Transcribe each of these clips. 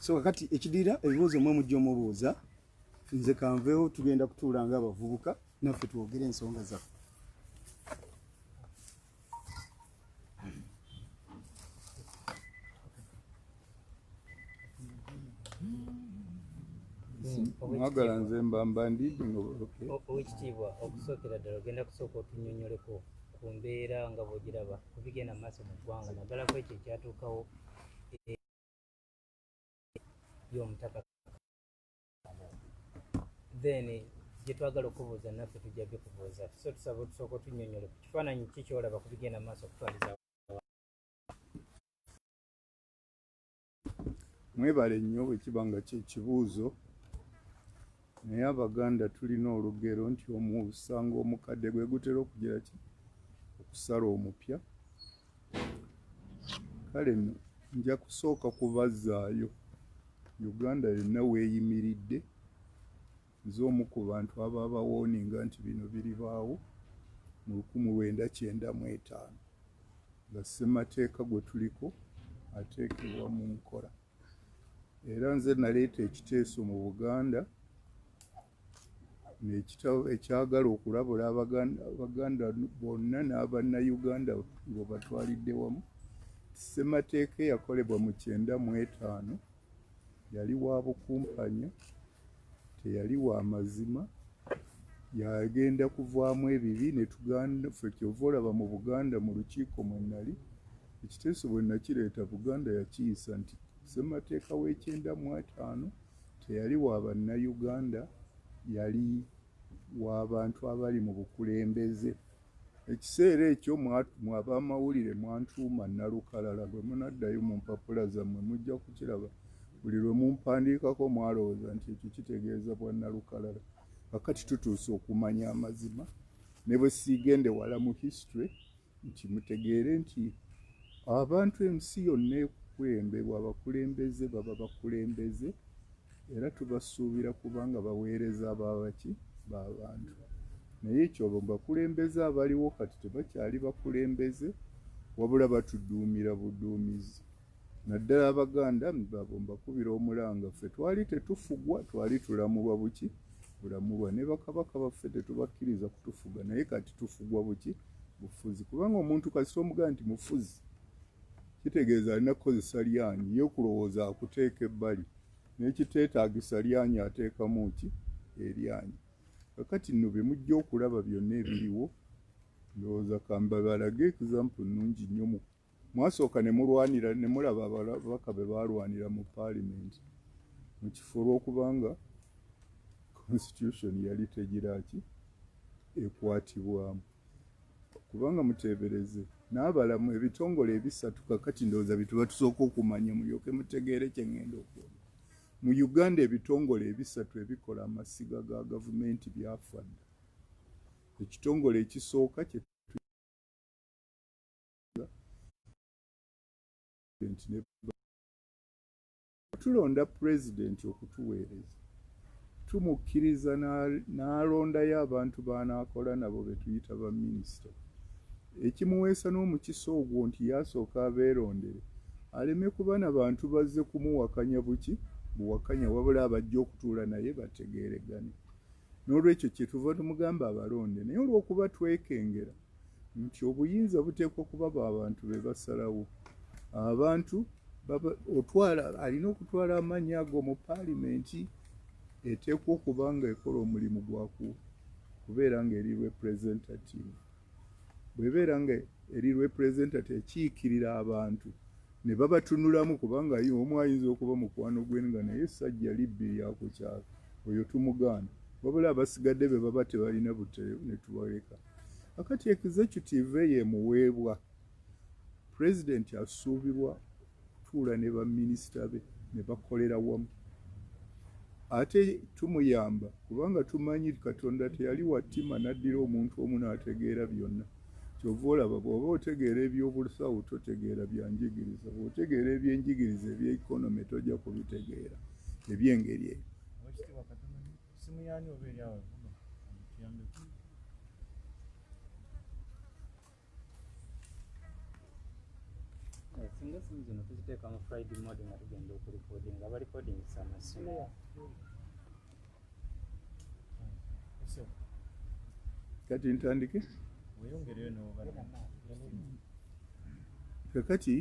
So kakati ekidira ebibuuzo mwe mujja omubuuza nze kanveewo tugenda kutuula nga abavubuka naffe twogere ensonga zaffe. Mwagala nze mbamba ndidi owekitiibwa okusookera ddala ogenda kusooka otunnyonnyoleko ku mbeera nga bw'ogiraba ku bigenda mu maaso mu ggwanga naddala ku ekyo ekyatuukawo y'omutaka then gye twagala okubuuza naffe tujja bikubuuza so tusaba otusooka otunnyonnyole ku kifaananyi ki kyolaba ku bigenda mu maaso okutwaliza. Mwebale nnyo bwe kiba nga kyekibuuzo. Naye Abaganda tulina olugero nti omusango omukadde gwe gutera okugira ki okusala omupya. Kale nno nja kusooka kubazzaayo Uganda yonna weeyimiridde nze omu ku bantu aba bawooninga nti bino biribaawo mu 1995 nga ssemateeka gwe tuliko ateekebwa mu nkola. Era nze naleeta ekiteeso mu Buganda n'ekitabo ekyagala okulabula Abaganda bonna n'Abannayuganda ngo batwalidde wamu. Ssemateeka eyakolebwa mu 1995 yali wa bukumpanya, teyali wa mazima, yagenda kuvaamu ebibi ne tuganda ffe kyova olaba mu Buganda mu lukiiko mwe nnali ekiteeso bwe nakireeta Buganda yakiyisa nti ssemateeka w'e95 teyali wa Bannayuganda, yali w'abantu abali mu bukulembeze. Ekiseera ekyo ab'amawulire mwantuuma Nalukalala, gwe munaddayo mu mpapula zammwe mujja kukiraba. Buli lwe mumpandiikako mwalowooza nti ekyo kitegeeza bwa Nalukalala. Kakati tutuuse okumanya amazima ne bwe siigende wala mu history nti mutegeere nti abantu ensi yonna ekulembebwa abakulembeze baba bakulembeze era tubasuubira kubanga baweereza ababaki b'abantu. Naye ekyo bakulembeze abaliwo kati tebakyali bakulembeze wabula batudduumira buduumizi. Naddala Abaganda mbakubira omulanga ffe twali tetufugwa, twali tulamulwa buki bulamulwa ne bakabaka baffe tetubakkiriza kutufuga naye kati tufugwa buki bufuzi. Kubanga omuntu kasita omugamba nti mufuzi kitegeeza alina kukozesa lyanyi ye okulowooza akuteeka ebbali n'ekiteetaagisa lyanyi ateekamu ki eryanyi. Kakati nno bye mujja okulaba byonna ebiriwo ndowooza kambabalage example nnungi nnyo. Mwasooka ne mulwanira ne mulaba ababaka be baalwanira mu Parliament mu kifo lw'okubanga constitution yali tegiraki ekwatibwamu. Kubanga muteebereze n'abalamu ebitongole ebisatu kakati ndowooza bituba tusooka okumanya mulyoke mutegeere kye ŋŋenda okwoga. Mu Uganda ebitongole ebisatu ebikola amasiga ga gavumenti byafa dda. Ekitongole ekisooka kye tulonda pulezidenti okutuweereza tumukkiriza n'alondayo abantu baanaakola nabo be tuyita baminisita. Ekimuweesa n'omukisa ogwo nti yasooka abeerondere aleme kuba na bantu bazze kumuwakanya buwakanya wabula abajja okutuula naye bategeeregane. N'olwekyo kyetuva tumugamba abalonde naye olw'okuba twekengera nti obuyinza buteekwa kuba abantu be basalawo. Abantu alina okutwala amannya ago mu Paalimenti eteekwa okuba nga ekola omulimu gwa kubeera ng'eri representative. Bw'ebeera nga eri representative ekiikirira abantu ne babatunulamu kubanga omu ayinza okuba mukwano gwe nga naye essajja libbi lyako kyalo oyo tumugaana wabula abasigadde be baba tebalina buteeyo ne tubaleka. Kakati executive yeemuweebwa pulezidenti asuubirwa kutuula ne baminisita be ne bakolera wamu. Ate tumuyamba kubanga tumanyi Katonda teyali wa ttima n'addira omuntu omu n'ategeera byonna. Kyova olaba bw'oba otegeera ebyobusawo totegeera bya njigiriza, bw'otegeera ebyenjigiriza eby'ekonomi tojja kubitegeera eby'engeri eyo. singa essimu zino tuziteeka mu flight mode nga tugenda okulikodinga aba likodingisa amasimu kati ntandike weyongereyo n'oba kakati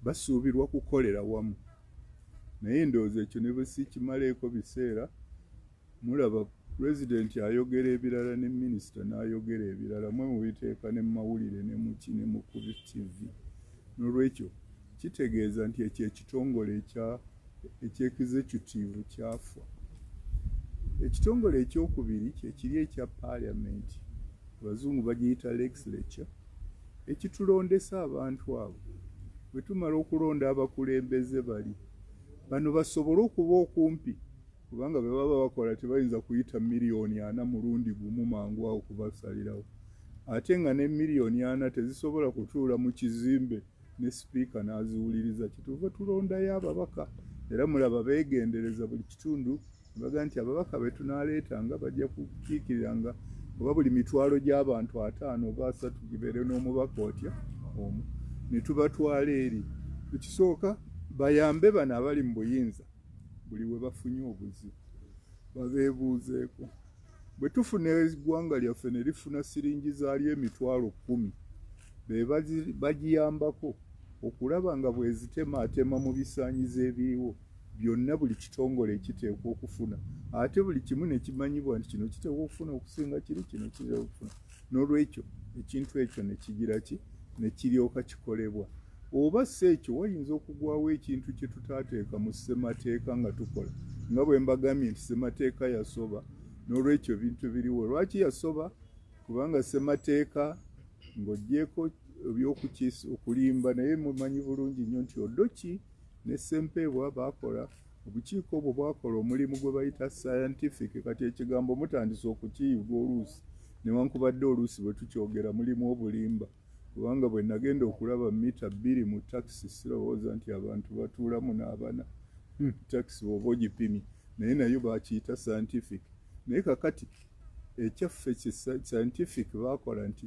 basuubirwa kukolera wamu naye ndowooza ekyo ne bwe sikimaleeko biseera mulaba pulezidenti ayogera ebirala ne minisita n'ayogera ebirala mwe mubiteeka ne mumawulire ne muki ne mu TV n'olwekyo kitegeeza nti ekyo ekitongole eky'executive kyafa. Ekitongole ekyokubiri kyekiri ekya paalamenti abazungu bagiyita legislature ekitulondesa abantu abo bwe tumala okulonda abakulembeze bali bano basobole okuba okumpi kubanga bwe baba bakola tebayinza kuyita miliyoni 40 mulundi gumu mangu awo kubasalirawo ate nga ne miliyoni 40 tezisobola kutuula mu kizimbe ne sipiika n'aziwuliriza kituuva tulondayo ababaka era mulaba beegendereza buli kitundu baga nti ababaka be tunaaleetanga bajja kukiikiriranga oba buli mitwalo gy'abantu 5 oba 3 gibeere n'omubaka otya omu ne tubatwala eri ekisooka bayambe bano abali mu buyinza buli we bafunye obuzibu babeebuuzeeko bwe tufuna eggwanga lyaffe ne lifuna siringi zaalyo emitwalo 10 be bagiyambako okulaba nga bwezitemaatema mu bisaanyizo ebiriwo byonna buli kitongole ekiteekwa okufuna ate buli kimu ne kimanyibwa nti kino kiteekwa okufuna okusinga kiri kino kiteekwa okufuna n'olwekyo ekintu ekyo ne kigira ki ne kiryoka kikolebwa oba si ekyo wayinza okugwawo ekintu kye tutaateeka mu ssemateeka nga tukola nga bwe mbagambye nti ssemateeka yasoba n'olwekyo bintu biriwo lwaki yasoba kubanga ssemateeka ng'oggyeko okulimba naye mumanyi bulungi nnyo nti Odoki ne Ssempebwa baakola obukiiko obwo bwakola omulimu gwe bayita scientific kati ekigambo mutandise okukiyiga oluusi newankubadde oluusi bwe tukyogera mulimu obulimba kubanga bwe nagenda okulaba mita 2 mu takisi sirowooza nti abantu batuulamu n'abana takisi oba ogipimye naye nayo bakiyita scientific naye kakati ekyaffe scientific baakola nti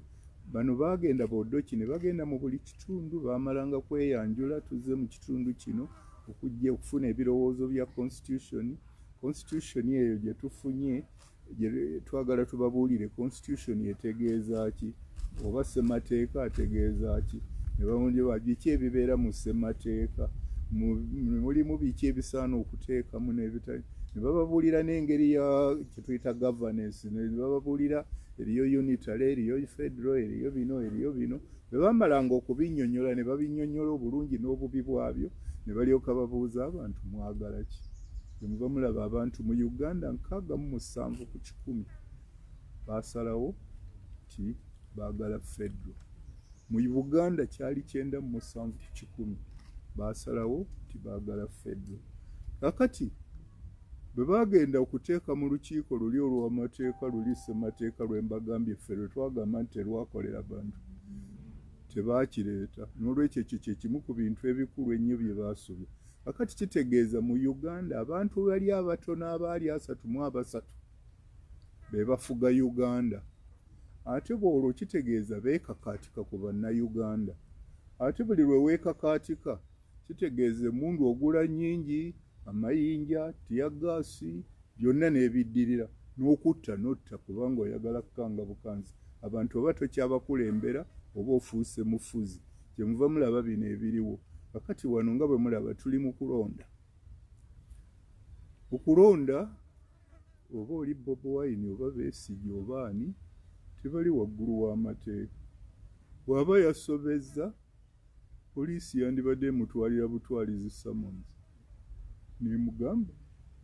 bano bagenda Bodoki ne bagenda mu buli kitundu bamalanga kweyanjula tuze mu kitundu kino okujja okufuna ebirowoozo bya constitution eyo gye tufunye twagala tubabuulire constitution etegeeza ki oba ssemateeka ategeeza ki ne bamulyoba biki ebibeera mu ssemateeka mulimu biki ebisaana okuteekamu n'ebitali ne bababuulira n'engeri ya kye tuyita governance ne bababuulira eriyo unitary eriyo federal eriyo bino bwe bamalanga okubinnyonnyola ne babinnyonnyola obulungi n'obubi bwabyo ne balyoka babuuza abantu mwagala ki muba mulaba abantu mu Uganda 67 ku 100 baasalawo ti baagala federal mu Uganda kyali 97 ku 100 baasalawo ti baagala federal kakati bwe bagenda okuteeka mu lukiiko luli olw'amateeka luli ssemateeka lwe mbagambye ffe lwe twagamba nti terwakolera bantu tebaakireeta n'olwekyo ekyo kye kimu ku bintu ebikulu ennyo bye baasubya kakati kitegeeza mu Uganda abantu bali abatono abaali 33 be bafuga Uganda ate bw'olwo kitegeeza beekakaatika ku bannayuganda ate buli lwe weekakaatika kitegeeza emmundu ogula nnyingi amayinja tiyagaasi byonna n'ebiddirira n'okutta notta kubanga oyagala kukanga bukanzi abantu oba tokyabakulembera oba ofuuse mufuzi kye muva mulaba bino ebiriwo kakati wano nga bwe mulaba tuli mu kulonda okulonda oba oli Bobi Wine oba Besigye oba ani tebali waggulu w'amateeka bw'aba yasobezza poliisi yandibadde mutwalira butwalizi summons nemugamba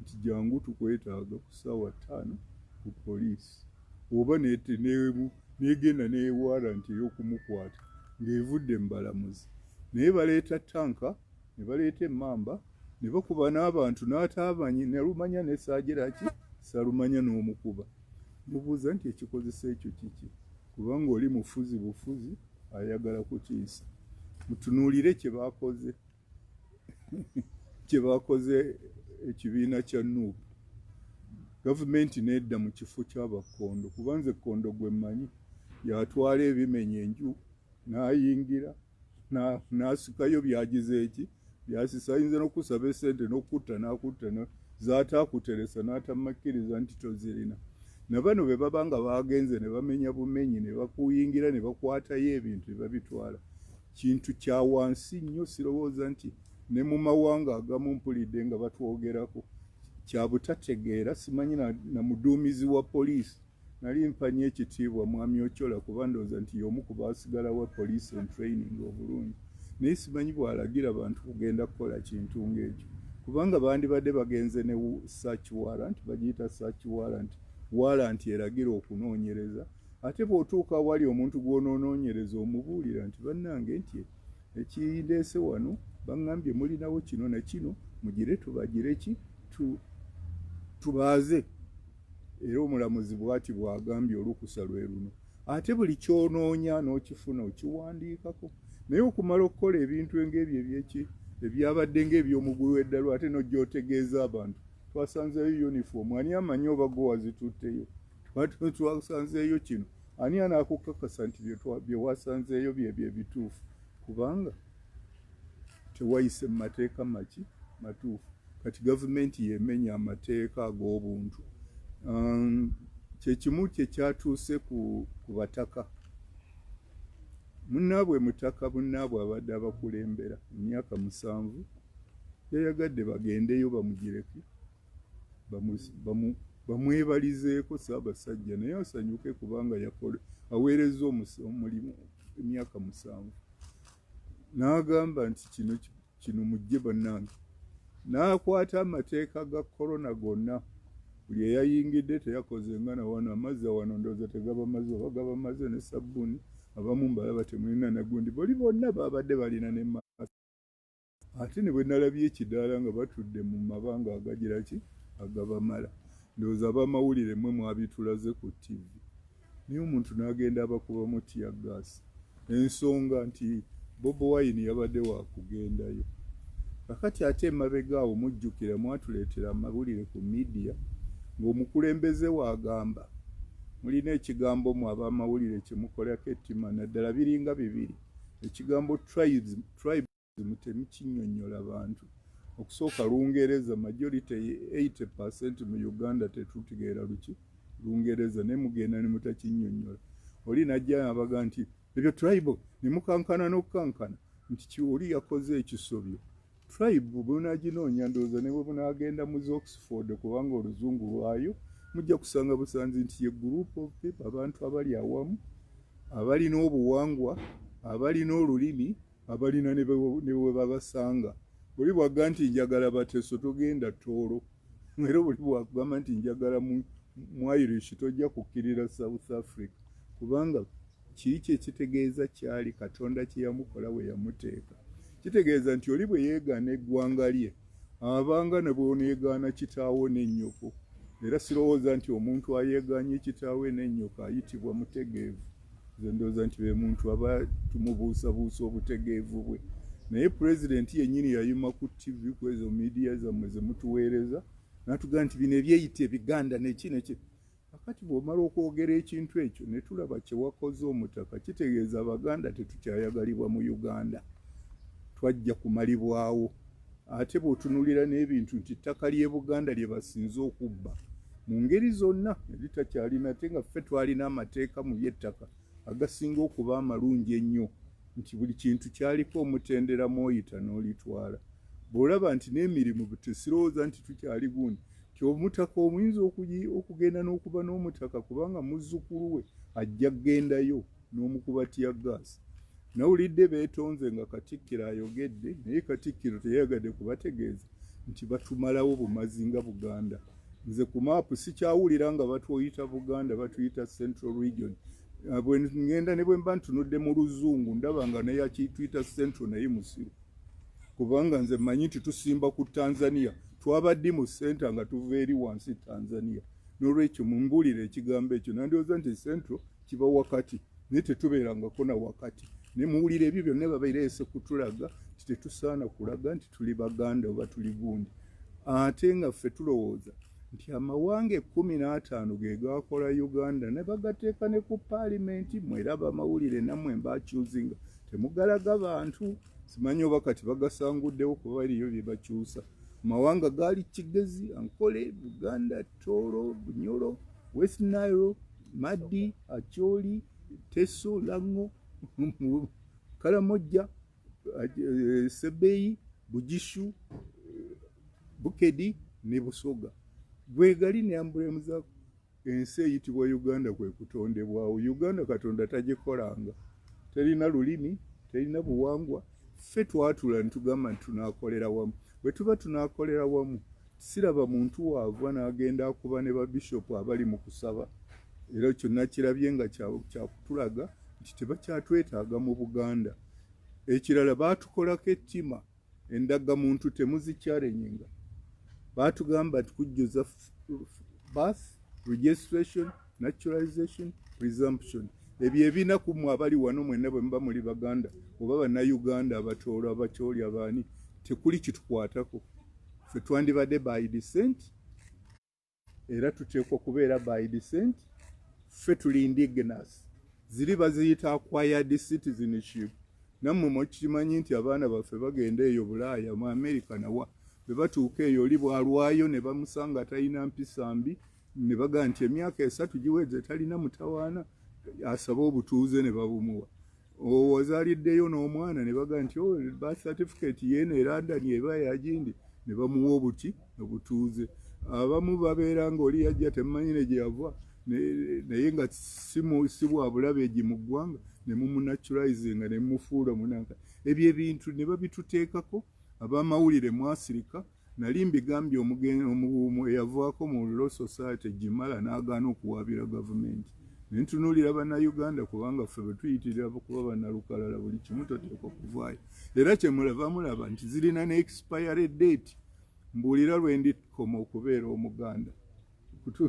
nti jangu tukwetaaga ku ssaawa 5 ku poliisi oba negenda newaranti ey'okumukwata ng'evudde mu balamuzi naye baleeta tanka ne baleeta emmamba ne bakuba n'abantu n'ataabanyi nalumanya ne saagiraki salumanya n'omukuba mubuuza nti ekikozesa ekyo kiki kubanga oli mufuzi bufuzi ayagala kutiisa mutunuulire kye baakoze ekibiina kya NUP gavumenti nedda mu kifo ky'abakondo kubanze kondo gwe mmanyi yatwala ebimenya enju n'ayingira n'asikayo byagize eki byasisa ayinza n'okusaba esente n'okutta n'akutta zaataakuteresa n'atamakkiriza nti tozirina na bano be baba nga baagenze ne bamenya bumenyi ne bakuyingira ne bakwatayo ebintu ne babitwala kintu kya wansi nnyo sirowooza nti ne mu mawanga agamu mpulidde nga batwogerako kya butategeera simanyi na muduumizi wa poliisi nali mpanye ekitiibwa mwami Ochola kuba ndowooza nti y'omu ku baasigalawo police and training obulungi naye simanyi bw'alagira abantu kugenda kukola kintu ng'ekyo kubanga bandibadde bagenze ne search warrant bagiyita search warrant eragira okunoonyereza ate bw'otuuka wali omuntu gw'onoonoonyereza omubuulira nti bannange nti ekindeese wano baŋŋambye mulinawo kino ne kino mugire tubagire ki tubaaze era omulamuzi bw'ati bw'agambye olukusa lwe luno ate buli kyonoonya n'okifuna okiwandiikako naye okumala okukola ebintu ng'ebyo ebyabadde ng'ebyomugulu eddalu ate n'ojja otegeeza abantu twasanzeeyo uniform ani amanyi oba gwe wazitutteyo twasanzeeyo kino ani anaakukakasa nti bye wasanzeeyo byebyo ebituufu kubanga tewayise mu mateeka matuufu kati gavumenti yemenya amateeka ag'obuntu kyekimu kyekyatuuse ku bataka munnaabwe mutaka bunnaabwe abadde abakulembera emyaka 7 yayagadde bagendeyo bamugireko bamwebalizeeko Ssaabasajja naye asanyuke kubanga aweereza omulimu emyaka 7 n'agamba nti kino mujje bannange n'akwata amateeka ga korona gonna buli eyayingidde teyakoze nga na wano amazzi wano ndowooza tegaba maze oba gaba maze ne sabbuuni abamu mbalaba temulina nagundi boli bonna baabadde balina ne maasi ate ne bwe nalabye ekidaala nga batudde mu mabanga agagira ki agabamala ndowooza abamawulire mmwe mwabitulaze ku TV naye omuntu n'agenda abakubamu tiyagaasi ensonga nti Bobi Wine yabadde waakugendayo kakati ate emabega awo mujjukira mwatuleetera amawulire ku midiya ng'omukulembeze waagamba mulina ekigambo mu abamawulire kyemukolako ettima naddala biringa 2 ekigambo tribalism temukinnyonnyola bantu okusooka Lungereza majority 80% mu Uganda tetutegeera Lungereza ne mugenda ne mutakinnyonnyola oli najja abaga nti ebyo tribal ne mukankana n'okukankana nti kiwuli yakoze ekisobyo tribe bunaginoonya ndowooza ne bwe bunaagenda mu Oxford kubanga oluzungu lwayo mujja kusanga busanzi nti ye group of people abantu abali awamu abalina obuwangwa abalina olulimi abalina ne bwe babasanga buli bwagamba nti njagala Bateso togenda Tooro era buli bwagamba nti njagala mu Irish tojja kukkirira South Africa kubanga kiki ekitegeeza kyali Katonda kye yamukola we yamuteeka kitegeeza nti oli bwe yeegaana eggwanga lye abanga ne bw'oneegaana kitaawo n'ennyoko era sirowooza nti omuntu ayeegaanye kitaawe n'ennyoko ayitibwa mutegeevu nze ndowooza nti be muntu aba tumubuusabuusa obutegeevu bwe naye pulezidenti yennyini yayima ku TV ku ezo midiya zammwe ze mutuweereza n'atugamba nti bino ebyeyita ebiganda neki kakati bw'omala okwogera ekintu ekyo ne tulaba kye wakoze omutaka kitegeeza abaganda tetukyayagalibwa mu Uganda twajja kumalibwawo ate bw'otunulira n'ebintu nti ttaka ly'e Buganda lye basinze okubba mu ngeri zonna eritakyalina ate nga ffe twalina amateeka mu ly'ettaka agasinga okuba amalungi ennyo nti buli kintu kyaliko omutendera mw'oyita n'olitwala bw'olaba nti n'emirimu tesirowooza nti tukyali gundi ky'omutaka omuyinza okugenda n'okuba n'omutaka kubanga muzzukulu we ajja kgendayo n'omukuba tiyagaasi nawulidde beetonze nga Katikkiro ayogedde naye Katikkiro teyayagadde kubategeeza nti batumalawo bumazi nga Buganda nze ku maapu sikyawulira nga batuyita Buganda batuyita Central Region bwe ngenda ne bwe mba ntunudde mu luzungu ndaba nga naye akituyita Central naye musiru kubanga nze mmanyi nti tusimba ku Tanzania twabadde mu center nga tuva eri wansi Tanzania n'olwekyo mumbuulire ekigambo ekyo nandowooza nti Central kiba wakati naye tetubeerangako na wakati ne muwulira ebyo byonna babireese kutulaga nti tetusaana kulaga nti tuli Baganda oba tuli gundi ate nga ffe tulowooza nti amawanga 15 ge gaakola Uganda ne bagateeka ne ku paalimenti mweraba amawulire nammwe mbaakyuzinga temugalaga bantu simanyi oba kati bagasanguddewo kuba baliyo bye bakyusa amawanga gaali Kigezi, Ankole, Buganda, Toro, Bunyoro, West Nile, Madi, Acholi, Teso, Lango, Karamoja, Sebeyi, Bujishu, Bukedi ne Busoga. Bwegali ne ambulemu za ensi eyitibwa Uganda kwe kutondebwawo. Uganda Katonda tagikolanga. Terina lulimi, terina buwangwa. Ffe twatula ne tugamba nti tunaakolera wamu. Bwe tuba tunaakolera wamu, siraba muntu waava n'agenda akuba ne babishopu abali mu kusaba. Era kyonna kirabye nga kyakutulaga nti tebakyatwetaaga mu Buganda. Ekirala baatukolako ettima endagamuntu temuzikyalenyenga. Baatugamba tukujjuza birth, registration, naturalization, presumption. Ebyo ebinaku mmwe abali wano mwenna bwe muba muli Baganda oba bannayuganda abatoolo abakyoli abaani tekuli kitukwatako. Ffe twandibadde by descent era tuteekwa kubeera by descent. Ffe tuli indigenous. Ziri baziyita acquired citizenship. Nammwe mukimanyi nti abaana baffe bagenda eyo Bulaaya mu America nawa bwe batuuka eyo oli bwalwayo ne bamusanga talina mpisa mbi ne bagaa nti emyaka 3 giweze talina mutawaana asaba obutuuze ne babumuwa. Wazaaliddeyo n'omwana ne bagaa nti birth certificate yeeno e London eba yagindi ne bamuwa obutuuze. Abamu babeera ng'oli yajja temumanyi ne gye yava naye nga si bwa bulabe egi mu ggwanga ne mumunaturalizinga ne mumufuula munanka. Ebyo ebintu ne babituteekako ab'amawulire mu Afirika. Nali mbigambye omugumu eyavaako mu Law Society Gimala n'agaana okuwaabira gavumenti. Ne ntunuulira bannayuganda kubanga ffe bwe tuyitirira kuba bannalukalala buli kimu toteekwa kuvaayo. Era kye mulaba nti zirina ne expiry date. Mbuulira lwe ndikoma okubeera Omuganda.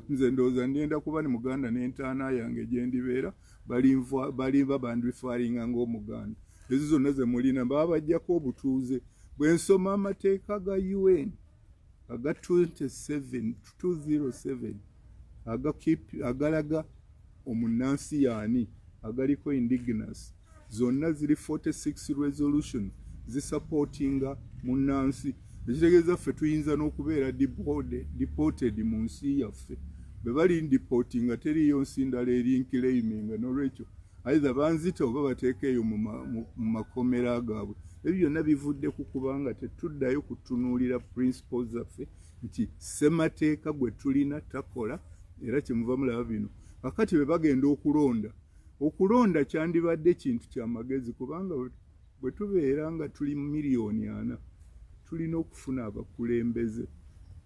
Nze ndowooza ndenda kuba ne Muganda n'entaana yange gye ndibeera balimba bandifaalinga ng'Omuganda. Ezo zonna ze mulina baba bajjako obutuuze. Bwe nsoma amateeka ga UN aga 207 agalaga omunnansi yaani agaliko indigenous zonna ziri 46 resolution zisupportinga munnansi. Ekitegeeza ffe tuyinza n'okubeera deported mu nsi yaffe. Bwe bali deportinga teriyo nsi ndala erinclaiminga n'olwekyo either banzita oba bateeka eyo mu makomera gaabwe. Ebyo byonna bivudde ku kubanga tetuddayo kutunuulira principles zaffe nti ssemateeka gwe tulina takola era kyemuva mulaba bino. Kakati bwe bagenda okulonda kyandibadde kintu kyamagezi kubanga bwe tubeera nga tuli miliyoni 4 tulina okufuna abakulembeze.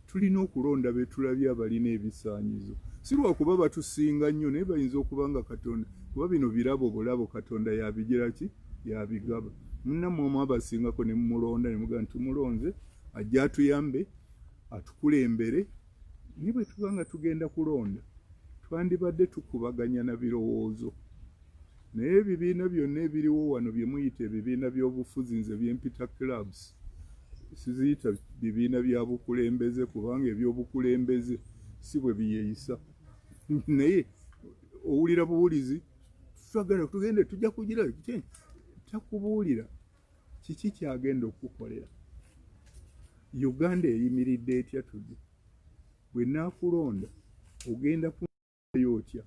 Tulina okulonda be tulabye abalina ebisaanyizo. Si lwakuba batusinga nnyo naye bayinza okuba nga Katonda kuba bino bulabo Katonda yabigira ki yabigaba. Munnammwe omu abasingako ne mumulonda ne mugaa nti tumulonze ajja atuyambe atukulembere. Naye bwe tuba nga tugenda kulonda twandibadde tukubaganya na birowoozo. Naye ebibiina byonna ebiriwo wano bye muyita ebibiina by'obufuzi nze byempita clubs siziyita bibiina bya bukulembeze kubanga ebyobukulembeze si bwe biyeyisa. Naye owulira buwulizi twagala tugende tujja kugira takubuulira kiki kyagenda okukolera. Uganda eyimiridde etya tujja bwe naakulonda ogenda kunayo otya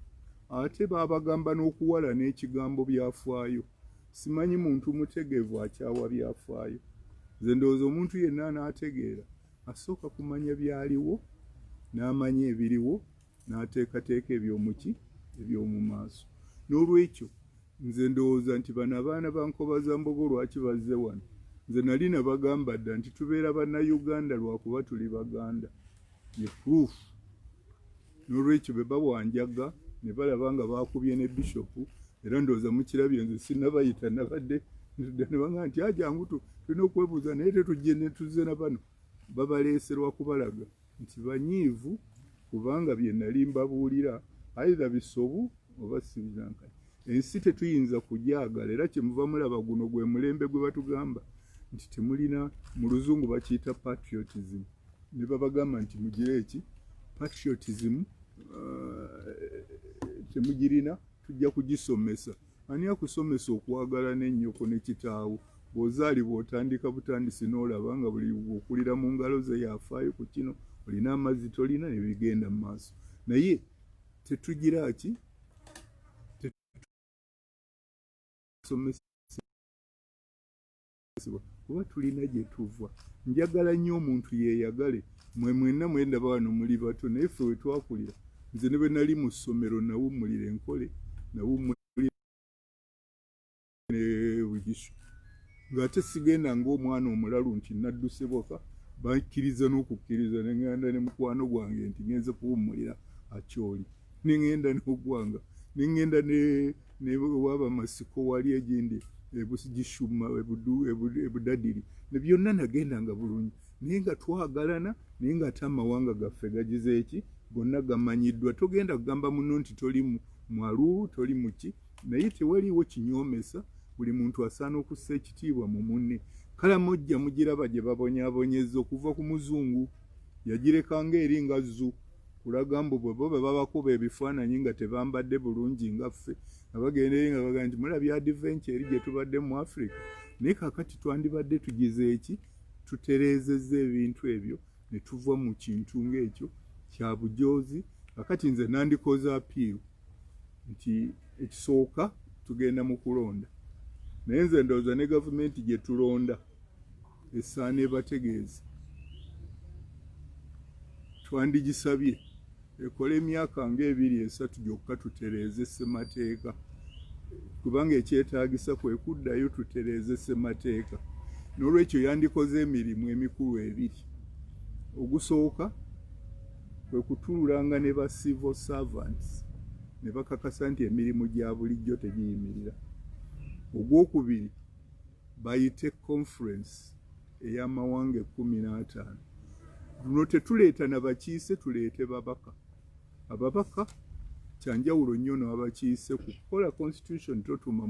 ate baabagamba n'okuwala n'ekigambo byafaayo. Simanyi muntu mutegeevu akyawa byafaayo. Nze ndowooza omuntu yenna anaategeera asooka kumanya byaliwo n'amanya ebiriwo n'ateekateeka eby'omu maaso. N'olwekyo nze ndowooza nti bano abaana ba Nkobazambogo lwaki bazze wano. Nze nali nabagamba dda nti tubeera bannayuganda lwakuba tuli Baganda. Ye proof. N'olwekyo be bawanjaga ne balaba nga baakubye ne bishopu era ndowooza mukirabye nze sinnabayita nabadde ne baŋŋamba nti ajangu tulina okwebuuza naye tetujje ne tuzze na bano. Babaleeserwa kubalaga nti banyiivu kubanga bye nali mbabuulira either bisobu oba si binankani. Ensi tetuyinza kugyagala era kyemuva mulaba guno gwe mulembe gwe batugamba nti temulina mu Luzungu bakiyita patriotism. Ne babagamba nti mugire eki patriotism temugirina tujja kugisomesa. ani akusomesa okwagala n'ennyoko ne kitaawo bw'ozaalibwa otandika butandisi n'olaba nga buli okulira mu ngalo ze yafaayo ku kino olina amazzi tolina ne bigenda mu maaso naye tetugira ki kuba tulina gye tuva. Njagala nnyo omuntu yeeyagale mwe mwenna mwendaba wano muli bato naye ffe we twakulira nze ne bwe nali mu ssomero nawummulira enkole nawummulira Bugishu ng'ate sigenda ng'omwana omulalu nti nadduse bwaka bakkiriza n'okukkiriza ne ŋŋenda ne mukwano gwange nti ngenze kuwummulira Akyoli ne ŋŋenda n'ogwanga ne ŋŋenda ne waba masiko wali egindi Bugishu Ebudadiri ne byonna nagendanga bulungi naye nga twagalana naye nga ate amawanga gaffe gagize eki gonna gamanyiddwa togenda kugamba muno nti toli mwalu toli muki naye tewaliwo kinyoomesa buli muntu asaana okussa ekitiibwa mu munne Kalamojja mugiraba gye babonyaabonyeza okuva ku muzungu yagirekanga eri nga zzu kulaga mbu bo bwe babakuba ebifaananyi nga tebambadde bulungi nga ffe abagenda eri nga bagaa nti mulabya adventure eri gye tubadde mu Africa naye kakati twandibadde tugize eki tutereezezza ebintu ebyo ne tuva mu kintu ng'ekyo kya bujoozi kakati nze nandikoze apiiru nti ekisooka tugenda mu kulonda naye nze ndowooza ne gavumenti gye tulonda esaana ebategeeze twandigisabye ekola emyaka nga 2-3 gyokka tutereeze ssemateeka kubanga ekyetaagisa kwe kuddayo tutereeze ssemateeka n'olwekyo yandikoze emirimu emikulu 2 ogusooka kwe kutuulanga ne ba civil servants ne bakakasa nti emirimu gya bulijjo tegiyimirira ogwokubiri bayite conference ey'amawanga 15 luno tetuleeta nabakiise tuleete babaka ababaka kyanjawulo nnyo n'abakiise ku kukola constitution totuma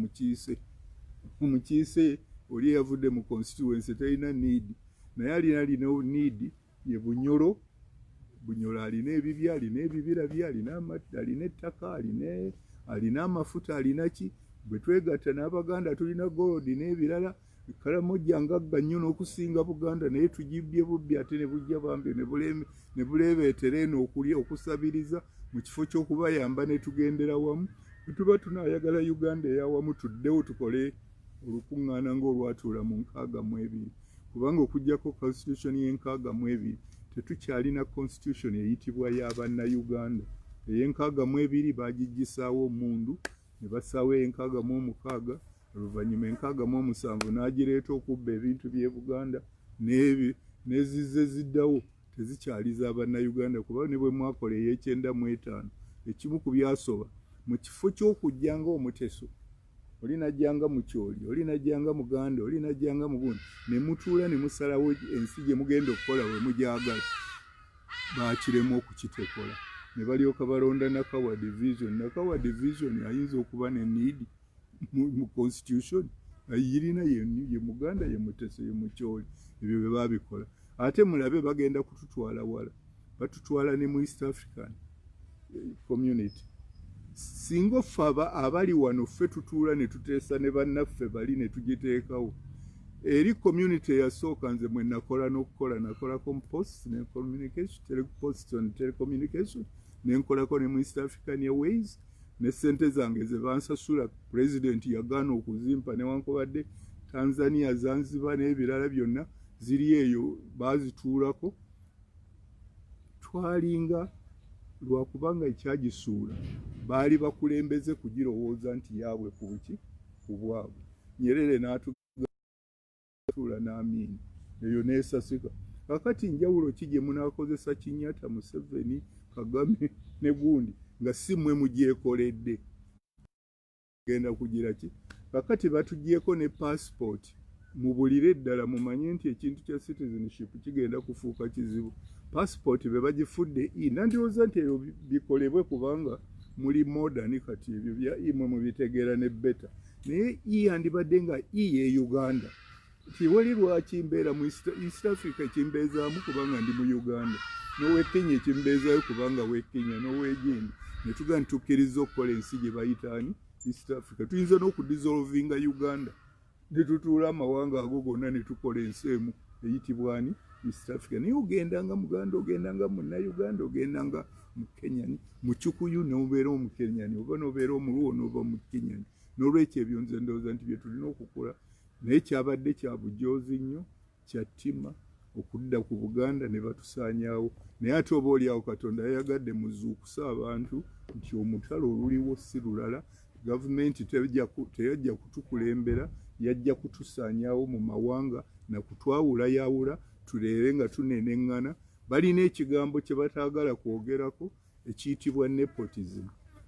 mukiise oli eyavudde mu constituency talina need naye alina need ye Bunyoro alina ebibya alina ebibira bye alina ettaka alina amafuta alina ki bwe twegatta n'Abaganda tulina gold n'ebirala Kalamojja ngagga nnyo n'okusinga Buganda naye tugibbye bubbi ate ne bujja bambi ne buleebeetera eno okusabiriza mu kifo ky'okubayamba ne tugendera wamu bwe tuba tunaayagala Uganda eyawamu tuddewo tukole olukuŋŋaana ng'olwatuula mu 62 kubanga okugyako constitution y'e62 tetukyalina constitution eyitibwa y'Abannayuganda ey'e62 baagiggisaawo Mmundu ne basaawo ey'e66 oluvannyuma 67 n'agireeta okubba ebintu by'e Buganda n'ezizze ziddawo tezikyaliza Abannayuganda kuba ne bwe mwakola ey'e95 ekimu ku byasoba mu kifo ky'okujjanga Omuteso oli najjanga mu Kyoli oli najjanga Muganda oli najjanga mu Bundi ne mutuula ne musalawo ensi gye mugenda okukola we mugyagala baakiremu okukitekola ne balyoka balonda Nakawa division ayinza okuba ne need mu constitution ayirina ye Muganda ye Muteso ye Mukyoli ebyo bye babikola ate mulabe bagenda kututwala wala batutwala ne mu East African community singo faba abali wano ffe tutuula ne tuteesa ne bannaffe bali ne tugiteekawo eri community yasooka nze mwe nakola compost ne telecommunication ne nkolako ne mu East African Airways ne ssente zange ze bansasula president yagaana okuzimpa newankubadde Tanzania Zanzibar n'ebirala byonna ziri eyo baazituulako twalinga lwakubanga ekyagisuula baali bakulembeze kugirowooza nti yaabwe ku buki ku bwabwe Nyerere n'atuula n'Amin eyo neesasika kakati njawulo ki gye munaakozesa Kinyatta Museveni Kagame ne gundi nga si mmwe mugyekoledde genda kugira ki kakati batugyeko ne passport mubulire ddala mumanye nti ekintu kya citizenship kigenda kufuuka kizibu passport be bagifudde nandowooza nti ebyo bikolebwe kubanga muli modern kati ebyo bya imwe mubitegeera ne beta naye yandibadde nga ye Uganda tiwali lwaki mbeera mu East Africa kimbeezaamu kubanga ndi mu Uganda n'owe Kenya kimbeezaayo kubanga we Kenya n'owe Gindi ne tuga ntukkiriza okukola ensi gye bayitaani East Africa tuyinza n'okudissolvinga Uganda ne tutuula amawanga ago gonna ne tukola ensi emu eyitibwa ani East Africa. Naye ogendanga Muganda, ogendanga Munnayuganda, ogendanga Mukenyani, Mukikuyu n'obeera Omukenyani, oba n'obeera Omuluwo n'oba Mukenyani. N'olwekyo ebyo nze ndowooza nti bye tulina okukola, naye kyabadde kya bujoozi nnyo, kya ttima okudda ku Buganda ne batusaanyaawo. Naye ate oba oliawo Katonda yayagadde muzuukusa abantu nti omutalo oluliwo si lulala. Gavumenti teyajja kutukulembera, yajja kutusaanyaawo mu mawanga na kutwawulayawula tuleere nga tuneneŋŋana. Balina ekigambo kye bataagala kwogerako ekiyitibwa nepotism.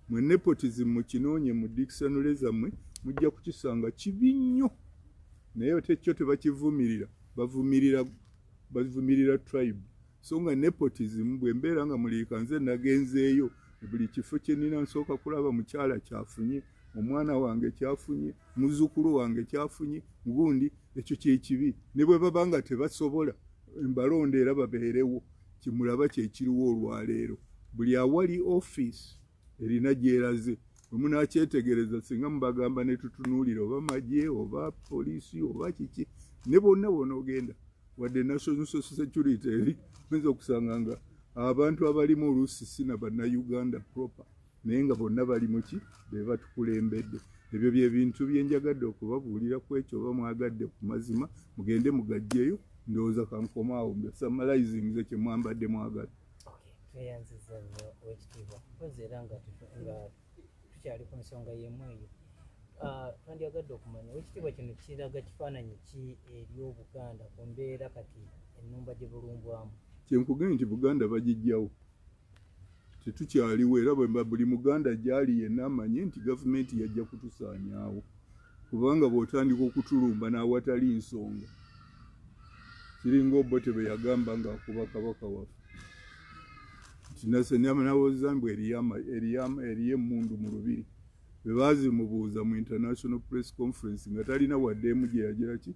Mwe nepotism mukinoonye mu dictionary zammwe mujja kukisanga kibi nnyo, naye tekyo tebakivumirira, bavumirira tribe. So nga nepotism bwe mbeera nga muliika nze nagenzeeyo buli kifo kye nnina nsooka kulaba mukyala kyafunye, omwana wange kyafunye, muzzukulu wange kyafunye, gundi ekyo kyekibi. Ne bwe baba nga tebasobola embalonda era babeerewo, kimulaba kyekiriwo olwaleero. Buli awali office erina gyeraze. Bwe munaakyetegereza singa mubagamba ne tutunuulira oba magye oba poliisi oba kiki, ne bonna bonoogenda wadde National Social Security eri oyinza okusanga nga abantu abalimu oluusi si na bannayuganda proper, naye nga bonna bali muki be batukulembedde. Ebyo bye bintu bye njagadde okubabuulira ku ekyo oba mwagadde ku mazima mugende mugaggyeyo. Ndowooza kankomaawo summarizing ze kye mwambadde mwagala. Tweyanziza nnyo Oweekitiibwa mpozi era nga tukyali ku nsonga y'emu eyo. Twandyagadde okumanya Oweekitiibwa kino kiraga kifaananyi ki eri Obuganda ku mbeera kati ennumba gye bulumbwamu? Kyenkugambye nti Buganda bagiggyawo, tetukyaliwo era buli Muganda gy'ali yenna amanye nti gavumenti yajja kutusaanyaawo, kubanga bw'otandika okutulumba n'awatali nsonga kiringa Obote bwe yagamba ng'akuba kabaka waffe nti nasenamanawoozambwe eriyo emmundu mu lubiri. Bwe baazimubuuza mu International Press Conference nga talina wadde emu gye yagira ki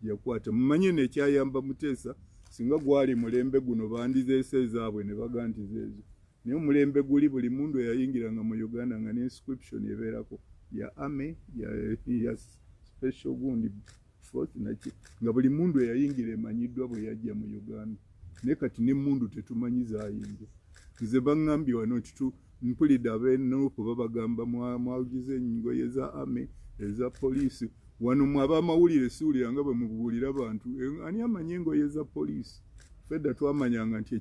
yakwata. Mumanye nekyayamba Muteesa singa gwali mulembe guno bandizeese ezaabwe ne baga nti zeezo, naye omulembe guli buli mundu eyayingiranga mu Uganda nga n'inscription ebeerako ya army ya special gundi force naki, nga buli mundu eyayingira emanyiddwa bwe yajja mu Uganda. Naye kati n'emmundu tetumanyi zaayinze. Nze baŋŋambye wano nti mpulidde ab'ennuupu babagamba mwagize engoye za army eza poliisi. Wano mwe ab'amawulire siwulira nga bwe mubuulira abantu ani amanyi engoye za poliisi. Fedda twamanyanga nti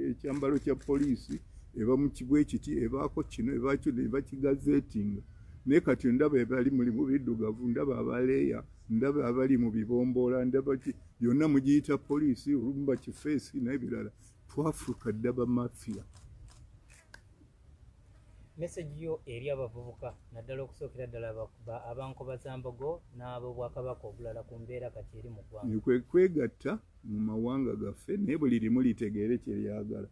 ekyambalo kya poliisi eba mu kibwe kiti ebaako kino ebakigazeetinga. Naye kati ndaba ebali mu biddugavu, ndaba abaleeya, ndaba abali mu bibomboola, ndaba yonna mugiyita poliisi, olumu bakifeesi n'ebirala. Twafuuka ddaba mafiya. Message yo eri abavubuka naddala okusookera ddala abankobazambogo n'ab'Obwakabaka obulala ku mbeera kati eri mu ggwanga. Kwegatta mu mawanga gaffe naye buli limu litegeere kye lyagala.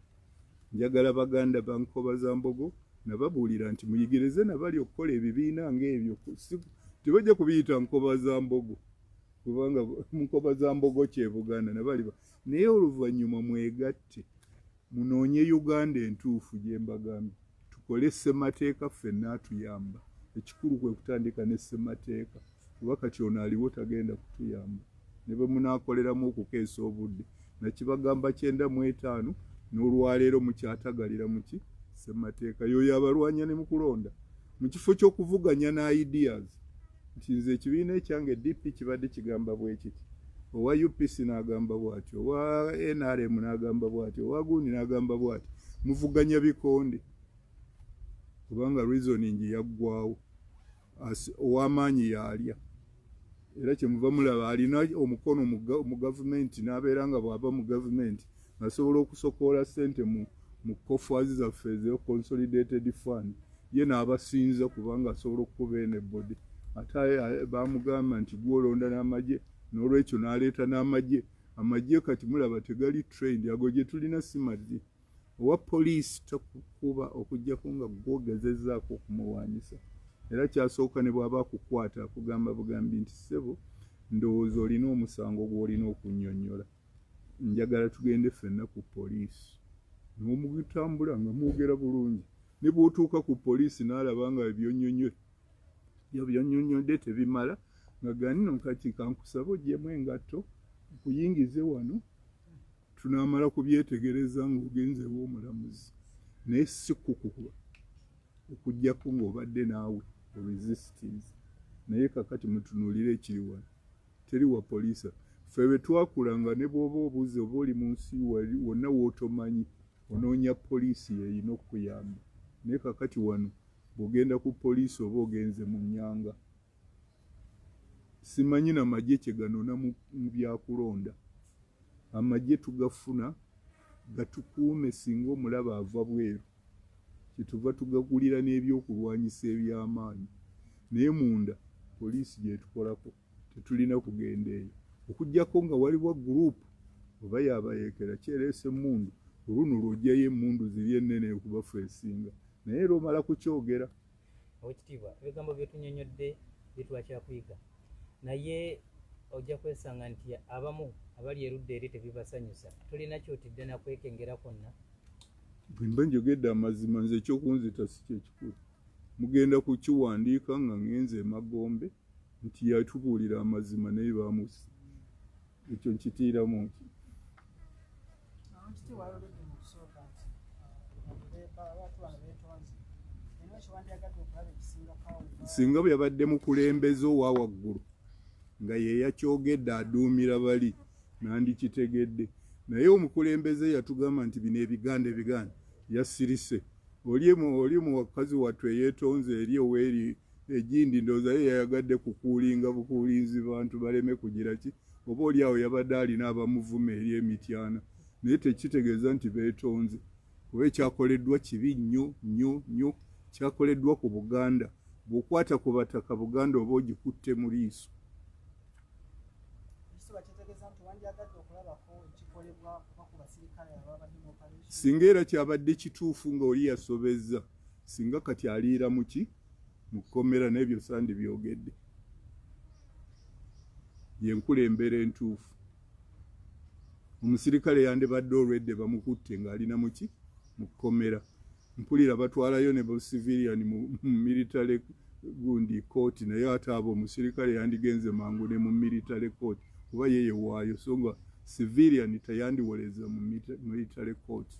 Njagala Baganda bankobazambogo nababuulira nti muyigirize nabali okukola ebibiina ng'ebyo. Tebajja kubiyita nkobazambogo kubanga nkobazambogo kye Buganda nabali naye oluvannyuma mwegatte munoonye Uganda entuufu gye mbagambye. Tukole ssemateeka ffenna atuyamba. Ekikulu kwe kutandika ne ssemateeka kuba kati ono aliwo tagenda kutuyamba. Ne bwe munaakoleramu okukeesa obudde nakibagamba 95 n'olwaleero mukyatagalira muki ssemateeka. Yoyo abalwanya ne mukulonda mu kifo ky'okuvuganya na ideas nti nze ekibiina ekyange DP kibadde kigamba bwe kiti, owa UPC n'agamba bw'atyo, owa NRM n'agamba bw'atyo, owa gundi n'agamba bw'atyo. Muvuganya bikonde kubanga reasoning yaggwawo, ow'amaanyi yaalya. Era kyemuva mulaba alina omukono mu gavumenti n'abeera nga bw'ava mu gavumenti asobola okusokoola ssente mu coffers zaffe ezo consolidated fund, ye n'abasinza kubanga asobola okukuba enebodi. Ate baamugamba nti gwolonda n'amagye, n'olwekyo n'aleeta n'amagye. Amagye kati mulaba tegali trained, ago gye tulina simadi. Owa poliisi takukuba okuggyako nga gwogezezzaako okumuwaanyisa. Era kyasooka ne bw'aba akukwata akugamba bugambi nti ssebo ndowooza olina omusango gw'olina okunnyonnyola. Njagala tugende ffenna ku poliisi. N'omugitambula nga mwogera bulungi. ne bw'otuuka ku poliisi n'alaba nga byonnyonnyodde tebimala nga gani no kati kankusaba oggyemu engatto nkuyingize wano tunaamala kubyetegereza ng'ogenzewo omulamuzi naye si kukukuba okuggyako ng'obadde naawe resistance naye kakati mutunuulire ekiri wano teri wa poliisi ffe bwe twakulanga ne bw'oba obuze oba oli mu nsi wonna w'otomanyi onoonya poliisi yeeyina okukuyamba naye kakati wano bw'ogenda ku poliisi oba ogenze mu nnyanga simanyi namagye kye ganona mu byakulonda amagye tugafuna gatukuume singa omulaba ava bweru kyetuva tugagulira n'ebyokulwanyisa eby'amaanyi naye munda poliisi gyetukolako tetulina kugenda eyo okuggyako nga waliwo gurupu oba yabayeekera kyereese emmundu oluno lw'ojjayo emmundu ziri ennene okubafu esinga naye era omala kukyogera Oweekitiibwa ebigambo byetunyonyodde bitwakyakuyiga naye ojja kwesanga nti abamu abali erudda eri tebibasanyusa tulina kyotidde nakwekengera kwonna bwe mba njogedde amazima nze ekyokunzita si kyekikulu mugenda kukiwandiika nga ngenze emagombe nti yatubuulira amazima naye bamusi ekyo nkitiiramu nki singa bwe yabadde mukulembeze owa waggulu nga yeyakyogedde aduumira bali nandikitegedde naye omukulembeze yatugamba nti bino ebigande yasirise oli mu wakazi wattu eyeetonze eri oweeri egindi ndowooza ye yayagadde kukuulinga bukuulinzi bantu baleme kugira ki oba oli awo yabadde alina abamuvuma eri emityana naye tekitegeeza nti beetonze kuba ekyakoleddwa kibi nnyo kyakoleddwa ku Buganda bw'okwata ku bataka Buganda oba ogikutte mu liiso singa era kyabadde kituufu ng'oli yasobezza singa kati aliira muki mu kkomera n'ebyo sandi byogedde yenkulembera entuufu omusirikale yandibadde olwedde bamukutte ng'alina muki mu kkomera mpulira batwalayo ne civilian mu military gundi kooti naye ate abo omusirikale yandigenze mangu ne mu military kooti kuba yeye waayo so nga civilian tayandiwoleza mu military kooti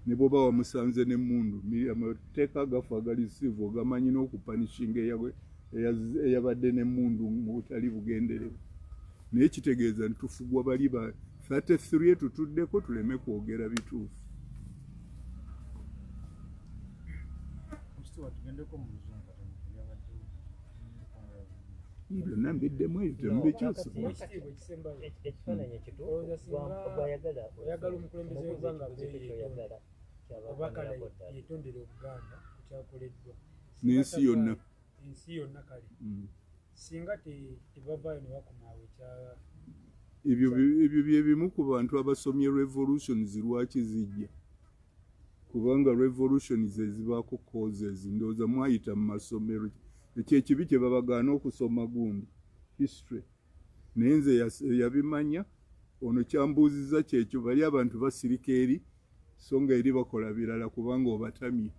ne bw'oba wamusanze n'emmundu amateeka agafu agalisiivu ogamanyi n'okupanishinga eyabadde n'emmundu mu butali bugenderevu naye kitegeeza nti tufugwa bali ba 33 tutuddeko tuleme kwogera bituufu byonna mbiddemu eyo temubikyusa ekifaananyi ekituufuayagala omukulembeze w'eggwanga beeyagala obakala yetondera Obuganda kukyakoleddwa n'ensi yonna kale singa tebavaayo ne bakomaawo ebyo bye bimu ku bantu abasomye revolutions lwaki zijja kubanga revolutions ezibaako causes ndowooza mwayita mu masomero ekyekibi kye babagaana okusoma gundi history naye nze yabimanya ono kyambuuziza kyekyo bali abantu basirika eri so nga eri bakola birala kubanga obatamye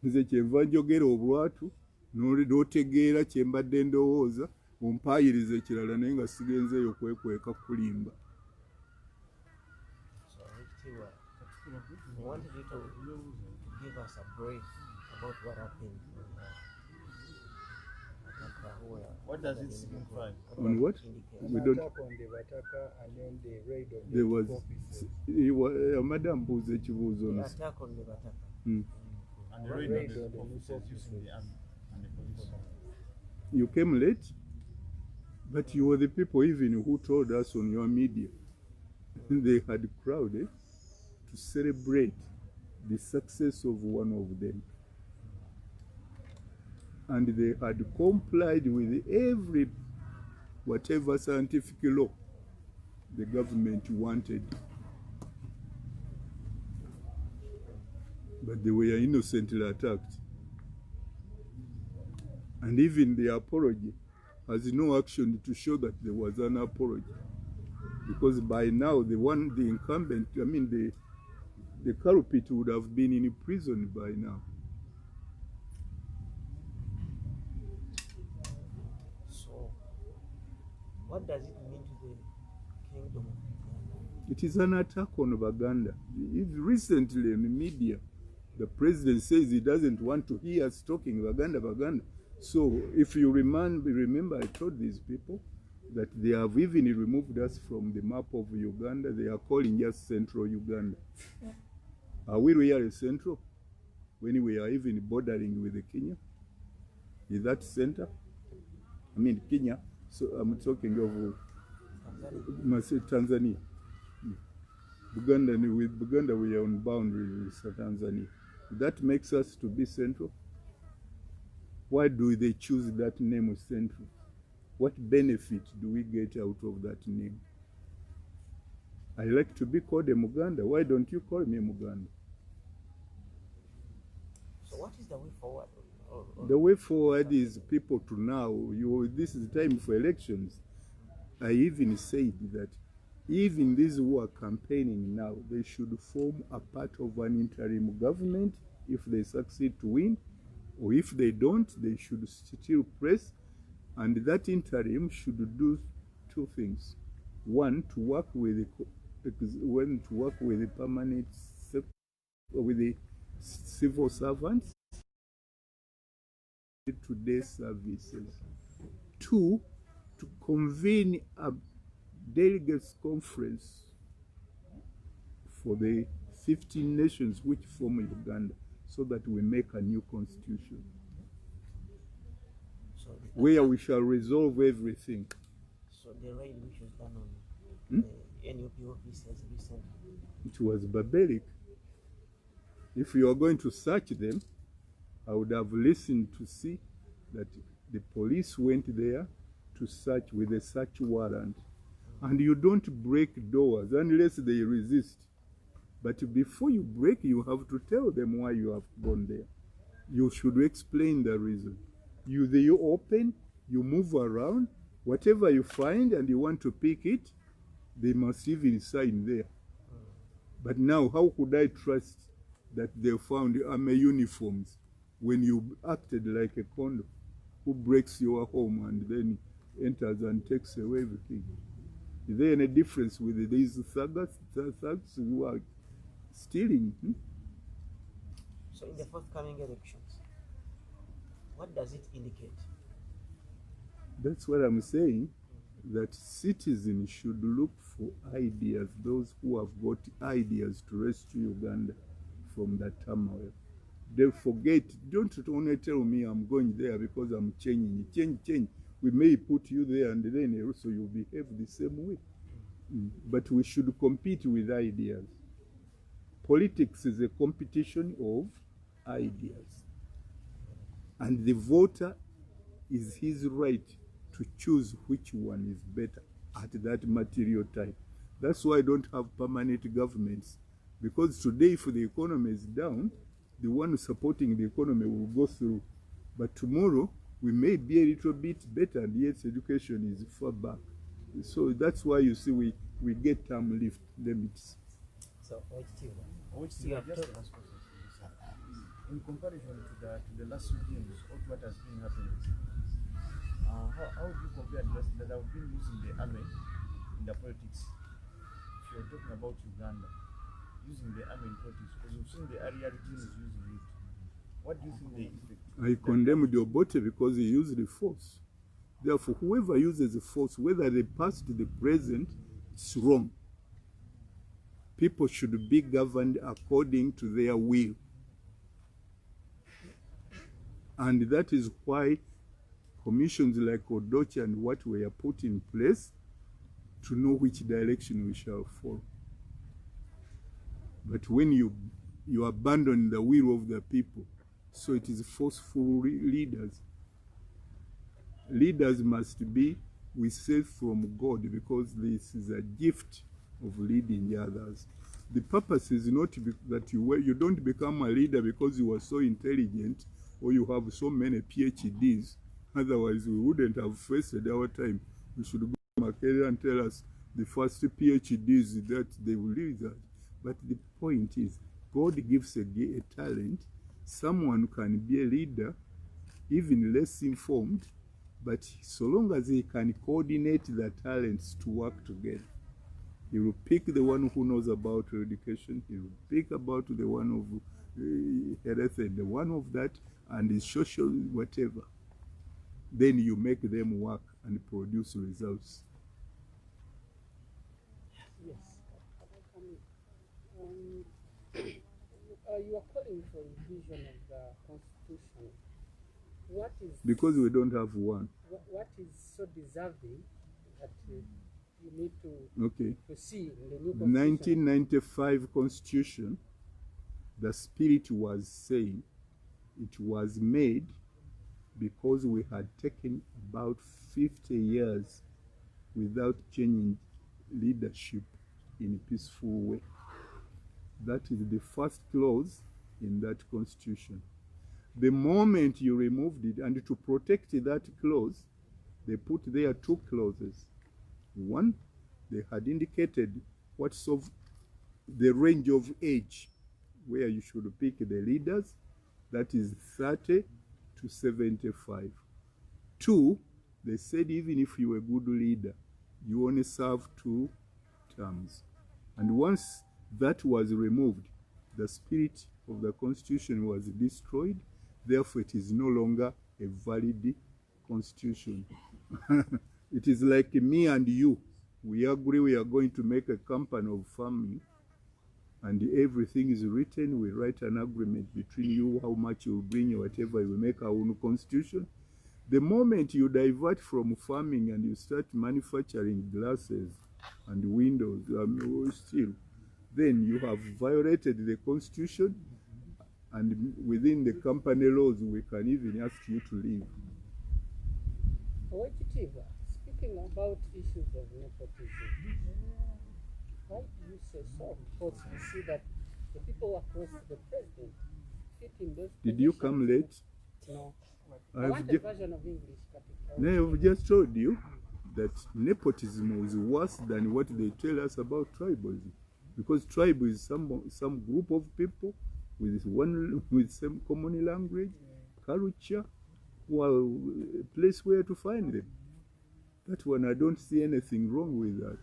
nze kyenva njogera obwatu n'otegeera kye mbadde ndowooza ompaayiriza ekirala naye nga sigenzeeyo kwekweka kulimba I wanted you to give us a brief about what happened What does it signify? On what? We don't. attack on the Bataka and then the raid on There the was offices. Madam Buze Chibuzo. attack on the Bataka. And the raid Raid on on the the officers using the army and the police. You came late, but you were the people even who told us on your media. They had crowded to celebrate the success of one of them. And they had complied with whatever scientific law the government wanted. But they were innocently attacked. And even the apology has no action to show that there was an apology. Because by now, the incumbent, the culprit would have been in prison by now. So, what does it mean to the kingdom of Uganda? It is an attack on Baganda. Recently in the media, the president says he doesn't want to hear us talking Baganda. So if you remember, I told these people that they have even removed us from the map of Uganda. They are calling us Central Uganda. Are we really central when we are even bordering with the Kenya? Is that center? I mean Kenya. So I'm talking of Tanzania. Uganda, with Uganda we are on boundary with Tanzania. That makes us to be central. Why do they choose that name Central? What benefit do we get out of that name? I like to be called a Muganda. Why don't you call me a Muganda? So what is the way forward? The way forward is people to now, this is time for elections. I even said that even these who are campaigning now, they should form a part of an interim government if they succeed to win, or if they don't, they should still press, and that interim should do two things. One, to work with the permanent with the civil servants to their services. Two, to convene a delegates conference for the 15 nations which form Uganda, so that we make a new constitution where we shall resolve everything. So the raid which was done on the NUP officers recently, it was barbaric. If you are going to search them, I would have listened to see that the police went there to search with a search warrant. And you don't break doors unless they resist. But before you break, you have to tell them why you have gone there. You should explain the reason. You open, you move around, whatever you find and you want to pick it, they must even sign there. But now, how could I trust that they found army uniforms when you acted like a condom who breaks your home and then enters and takes away everything? Is there any difference with these thugs who are stealing? So in the forthcoming elections, what does it indicate? That's what I'm saying, that citizens should look for ideas, those who have got ideas to rescue Uganda from that turmoil. They forget, don't only tell me I'm going there because I'm changing. Change. We may put you there and then also you behave the same way. But we should compete with ideas. Politics is a competition of ideas. And the voter is his right to choose which one is better at that material time. That's why I don't have permanent governments. Because today, if the economy is down, the one supporting the economy will go through. But tomorrow, we may be a little bit better, and yet education is far back. So that's why you see we get term limits. So, just the last question. In comparison to the last regimes, what has been happening, how do you compare the last that have been using the army in the politics? If you're talking about Uganda, using the army in politics, because you've seen the area regimes using it. What do you think the effect? I condemn the Obote because he used the force. Therefore, whoever uses the force, whether the past or the present, it's wrong. People should be governed according to their will. And that is why commissions like Odochi and what were put in place to know which direction we shall follow. But when you abandon the will of the people, so it is forceful leaders. Leaders must be, we say, from God, because this is a gift of leading others. The purpose is not that you don't become a leader because you are so intelligent or you have so many PhDs. Otherwise, we wouldn't have wasted our time. We should go to Makerere and tell us the first PhDs that they will lead us. But the point is, God gives a talent, someone can be a leader, even less informed, but so long as he can coordinate the talents to work together, he will pick the one who knows about education, he will pick about the one of health and the one of that, and the social whatever. Then you make them work and produce results. Yes. You are calling for revision of the Constitution. What is... Because we don't have one. What is so deserving that you need to see in the new Constitution? 1995 Constitution, the spirit was saying it was made because we had taken about 50 years without changing leadership in a peaceful way. That is the first clause in that constitution. The moment you removed it, and to protect that clause, they put there two clauses. One, they had indicated what's of the range of age where you should pick the leaders, that is 30 to 75. Two, they said even if you were a good leader, you only serve 2 terms. And once that was removed, the spirit of the constitution was destroyed. Therefore, it is no longer a valid constitution. It is like me and you. We agree we are going to make a company of farming, and everything is written. We write an agreement between you, how much you will bring, whatever. We make our own constitution. The moment you divert from farming and you start manufacturing glasses and windows, steel, then you have violated the constitution, and within the company laws, we can even ask you to leave. Owechitiva, speaking about issues of nepotism, why do you say so? Because we see that the people across the president fit in those Did you come late? No. I want a version of English. No, I've just told you that nepotism is worse than what they tell us about tribalism. Because tribe is some group of people with same common language, culture, well, a place where to find them. That one, I don't see anything wrong with that.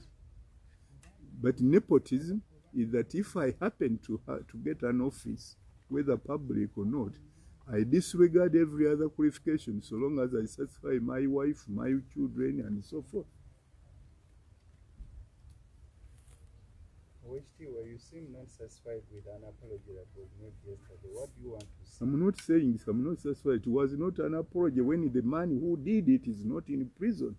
But nepotism is that if I happen to get an office, whether public or not, I disregard every other qualification so long as I satisfy my wife, my children, and so forth. Were you seem not satisfied with an apology that was made yesterday? What do you want to say? I'm not saying I'm not satisfied. It was not an apology when the man who did it is not in prison.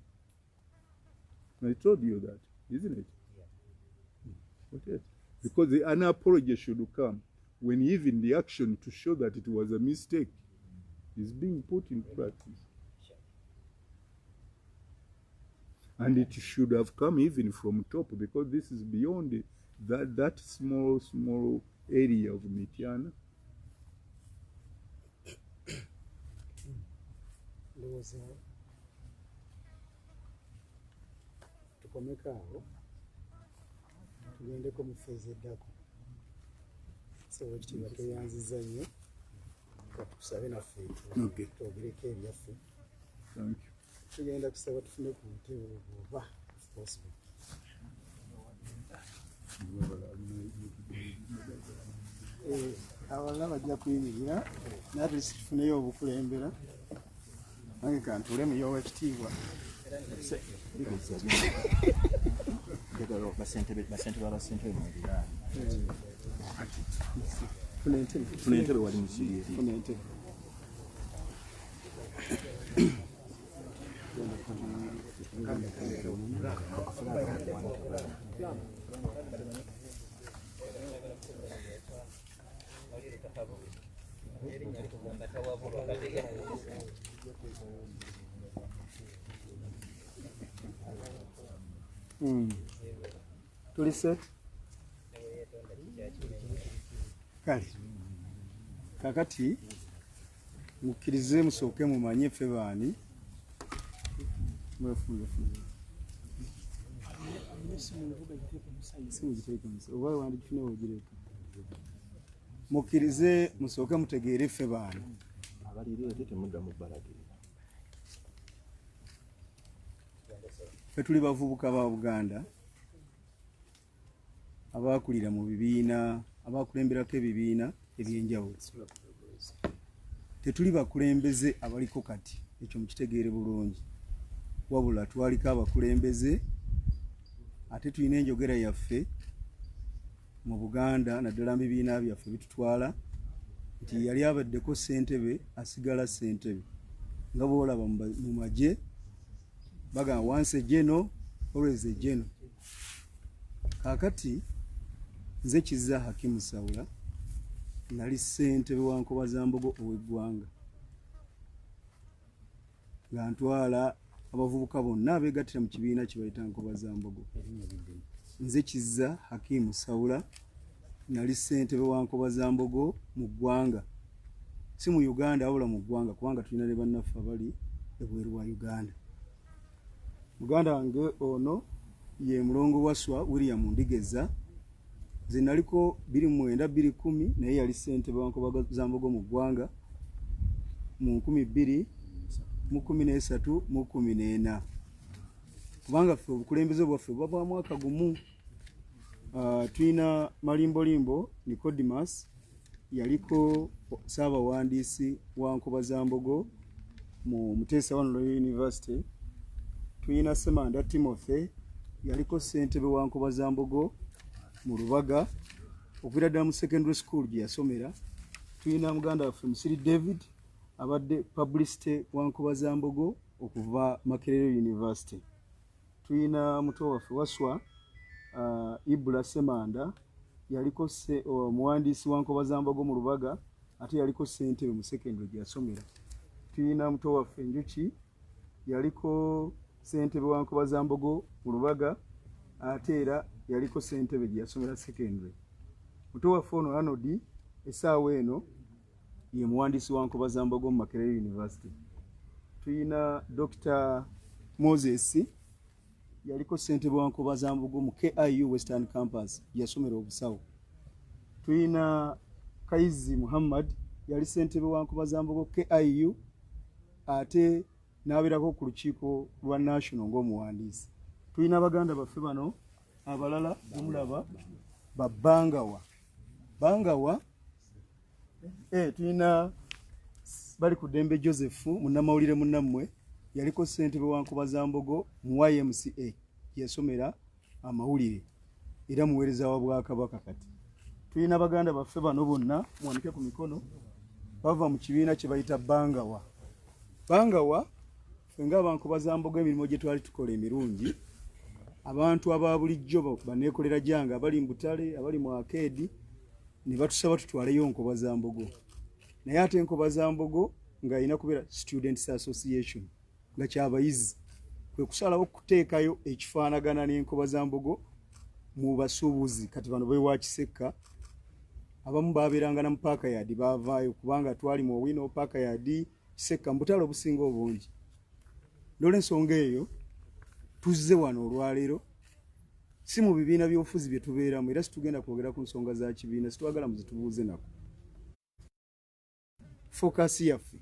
I told you that, isn't it? Yeah. What else? Because an apology should come when even the action to show that it was a mistake is being put in practice. And it should have come even from top, because this is beyond that small area of Mityana. Tukomeka awo tugendeko mu feezi eddako. So kitiibwa tweyanziza nnyo tusabe naffe twogereko ebyaffe. Tugenda kusaba tufune ku ntebe bw'oba if possible. Abalala bajja kuyimirira naate tufuneyo obukulembera. Nange kantuule mu y'owekitiibwa. Funa entebe wali musiriye. Funa entebe. Tuli set? Kale kakati mukkirize musooke mumanye ffe baani. Oba wandikifune wogireka. mukkirize musooke mutegeere ffe baana abalirete temudda mu balagiro ffe tuli bavubuka ba Buganda abaakulira mu bibiina abaakulemberako ebibiina ebyenjawulo tetuli bakulembeze abaliko kati ekyo mukitegeere bulungi wabula twaliko abakulembeze ate tulina enjogera yaffe mu Buganda naddala mu bibiina byaffe bitutwala nti yali abaddeko ssentebe asigala ssentebe nga bwolaba mu magye bagamba once a general always a general. Kaakati nze Kizza Hakimu Sawula nali ssentebe wa Nkobazambogo ow'eggwanga nga ntwala abavubuka bonna abeegattira mu kibiina kye bayita Nkobazambogo. Nze Kizza Hakimu Sawula nali ssentebe wa Nkobazambogo mu ggwanga, si mu Uganda wabula mu ggwanga, kubanga tulina ne bannaffe abali ebweru wa Uganda. Muganda wange ono ye mulongo Waswa William Ndigeza. Nze naliko 29-2010 naye yali ssentebe wa Nkobazambogo mu ggwanga mu 2013-14 kubanga ffe obukulembeze bwaffe bwa bwa mwaka gumu. Tulina Malimbolimbo Nicodemus yaliko Ssaabawandiisi wa Nkobazambogo mu Muteesa Royal University. Tulina Semanda Timothy yaliko ssentebe wa Nkobazambogo mu Lubaga okuviira ddala mu secondary school gye yasomera. Tulina muganda waffe Musiri David abadde publicity wa Nkobazambogo okuva Makerere University. Tulina muto waffe Waswa Ibula Semanda yaliko muwandiisi wa Nkobazambogo mu Lubaga ate yaliko ssentebe mu secondary gye yasomera. Tulina muto waffe Njuki yaliko ssentebe wa Nkobazambogo mu Lubaga ate era yaliko ssentebe gye yasomera secondary. Muto waffe ono Arnold essaawa eno ye muwandiisi wa Nkobazambogo mu Makerere University. Tulina Dr. Moses yaliko ssentebe wa Nkobazambogo mu KIU Western Campus yasomera obusawo. Tulina Kaizi Muhammad yali ssentebe wa Nkobazambogo KIU ate n'abeerako ku lukiiko lwa national ng'omuwandiisi. Tulina abaganda baffe bano abalala omulaba ba Bangawa. Tulina bali ku Dembe Joseph munnamawulire munnammwe yaliko ssentebe wa Nkobazambogo mu YMCA yasomera amawulire era muweereza wa Bwakabaka kati. Tulina abaganda baffe bano bonna muwanike ku mikono bava mu kibiina kye bayita Bangawa. Ffe ng'Abankobazambogo emirimu gye twali tukola emirungi, abantu aba bulijjo baneekolera gyange abali mu Butale abali mu Arcade ne batusaba tutwaleyo Nkobazambogo. Naye ate Nkobazambogo ng'alina kubeera Students Association nga kyabayizi, kwe kusalawo kuteekayo ekifaanagana n'Enkobazambogo mu basuubuzi. Kati bano beewa Kisekka abamu baabeeranga na mu Paaka Yard baavaayo kubanga twali mu Owino Paaka Yard Kisekka mu butale obusinga obungi. N'olw'ensonga eyo tuzze wano olwaleero si mu bibiina by'obufuzi bye tubeeramu era situgenda kwogera ku nsonga za kibiina, situwagala muzitubuuze nako. Fokasi yaffe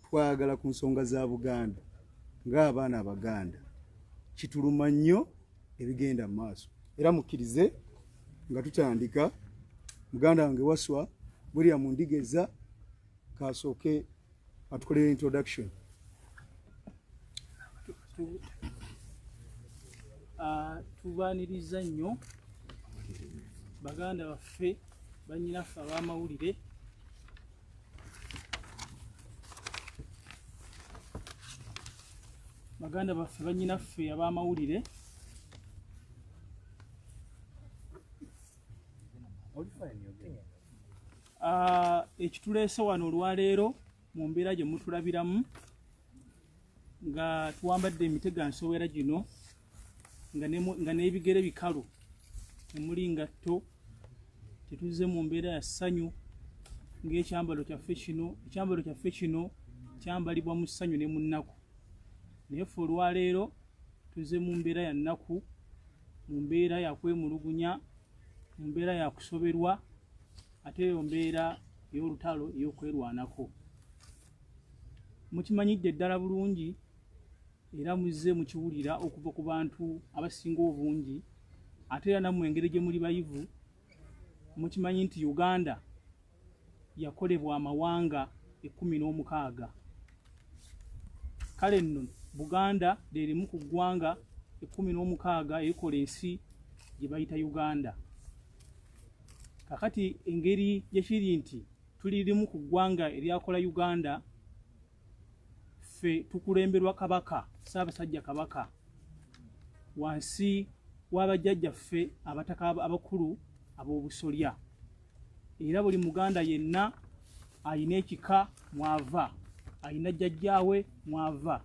twagala ku nsonga za Buganda ng'abaana Abaganda. Kituluma nnyo ebigenda mu maaso era mukkirize nga tutandika muganda wange Waswa William Ndigeza kasooke atukolera introduction. Tubaaniriza nnyo baganda baffe bannyinaffe ab'amawulire ekituleese wano olwaleero mu mbeera gye mutulabiramu nga tuwambadde emitega nsowera gino nga n'ebigere bikalu temuli ngatto, tetuzze mu mbeera ya ssanyu ng'ekyambalo kyaffe kino kyambalibwa mu ssanyu ne mu nnaku. Naye ffe olwaleero tuzze mu mbeera ya nnaku, mu mbeera ya kwemulugunya, mu mbeera ya kusoberwa, ate eyo mbeera ey'olutalo ey'okwerwanako. Mukimanyidde ddala bulungi era muzze mukiwulira okuva ku bantu abasinga obungi, ate era nammwe engeri gye muli bayivu mukimanyi nti Uganda yakolebwa amawanga 16. Kale nno Buganda lyerimu ku ggwanga 16 erikola ensi gye bayita Uganda. Kakati engeri gyekiri nti tuli limu ku ggwanga eryakola Uganda, ffe tukulemberwa Kabaka, Ssaabasajja Kabaka, wansi w'abajjajjaffe abataka abakulu ab'obusolya. Era buli Muganda yenna ayina ekika mwava, ayina jjajjaawe mwava,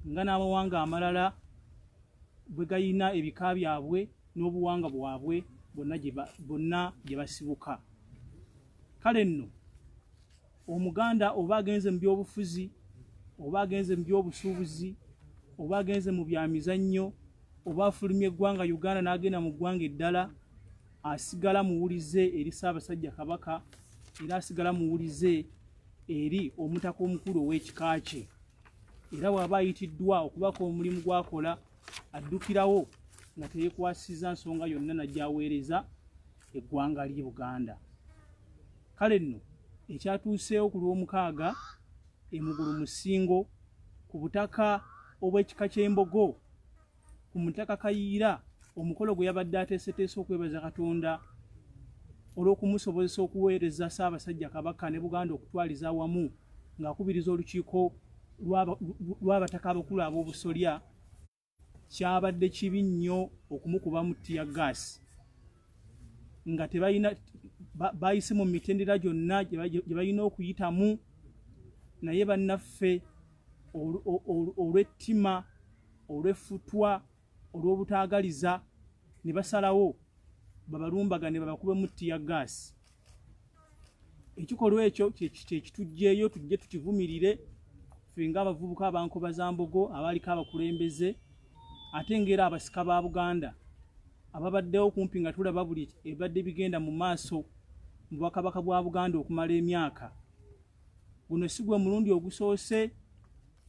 nga n'amawanga amalala bwe gayina ebika byabwe n'obuwanga bwabwe bonna gye basibuka. Kale nno Omuganda oba agenze mu byobufuzi, oba agenze mu byobusuubuzi, oba agenze mu bya mizannyo, oba afulumya eggwanga Uganda n'agenda mu ggwanga eddala, asigala muwulize eri Ssaabasajja Kabaka, era asigala muwulize eri omutaka omukulu ow'ekika kye. Era bw'aba ayitiddwa okubaka omulimu gw'akola, addukirawo nga teyeekwasiza nsonga yonna najja aweereza eggwanga ly'e Buganda. Kale nno ekyatuuseewo ku Lwomukaaga Mugulu Musingo ku butaka obw'ekika ky'Embogo, ku Mutaka Kayiira, omukolo gwe yabadde ateeseteese okwebaza Katonda olw'okumusobozesa okuweereza Ssaabasajja Kabaka ne Buganda okutwaliza awamu, ng'akubiriza olukiiko lw'abataka abakulu ab'obusolya, kyabadde kibi nnyo okumukubamu tiyaggaasi nga tebalina bayise mu mitendera gyonna gye balina okuyitamu, naye bannaffe olw'ettima, olw'effutwa, olw'obutaagaliza ne basalawo babalumbagane babakubemu tiyaggaasi. Ekikolwa ekyo kyekitujjeeyo tujje tukivumirire ffe ng'abavubuka abankobazambogo abaaliko abakulembeze, ate ng'era abasika ba Buganda ababaddewo kumpi nga tulaba buli ebadde bigenda mu maaso mu bwakabaka bwa Buganda okumala emyaka. Guno si gwe mulundi ogusoose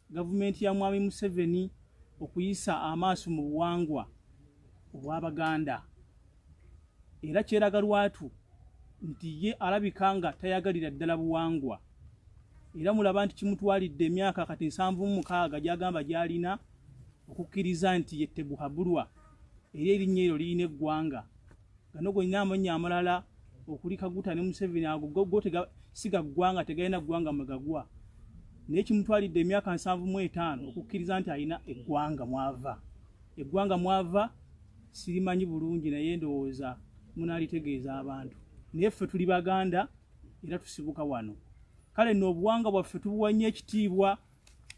gavumenti ya Mwami Museveni okuyisa amaaso mu buwangwa obw'Abaganda. Era kyeraga lwatu nti ye alabika nga tayagalira ddala buwangwa. Era mulaba nti kimutwalidde emyaka kati 76 gy'agamba gy'alina okukkiriza nti ye Tebuhabulwa era erinnya eryo lirina eggwanga. Gano gonna amannya amalala okuli Kaguta ne Museveni ago go siga ggwanga, tegalina ggwanga mwegagwa. Naye kimutwalidde emyaka 75 okukkiriza nti alina eggwanga mwava. Eggwanga mwava sirimanyi bulungi, naye ndowooza munaalitegeeza abantu. Naye ffe tuli Baganda era tusibuka wano. Kale nno obuwanga bwaffe tubuwanye ekitiibwa,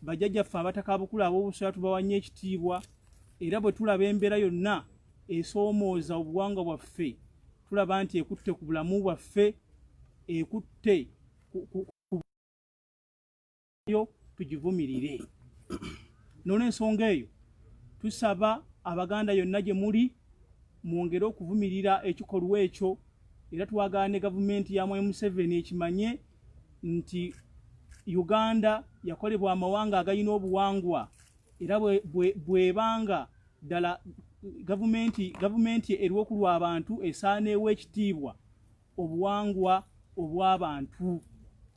bajjajjaffe abataka abakulu ab'obusolya tubawanye ekitiibwa, era bwe tulaba embeera yonna esoomooza obuwanga bwaffe tulaba nti ekutte ku bulamu bwaffe, ekutte yo tugivumirire. N'olw'ensonga eyo tusaba Abaganda yonna gye muli mwongere okuvumirira ekikolwa ekyo, era twagala ne gavumenti ya Mwami Museveni ekimanye nti Uganda yakolebwa amawanga agayina obuwangwa, era bwebanga ddala gavumenti eriw'okulwa abantu esaana ewa ekitiibwa obuwangwa obw'abantu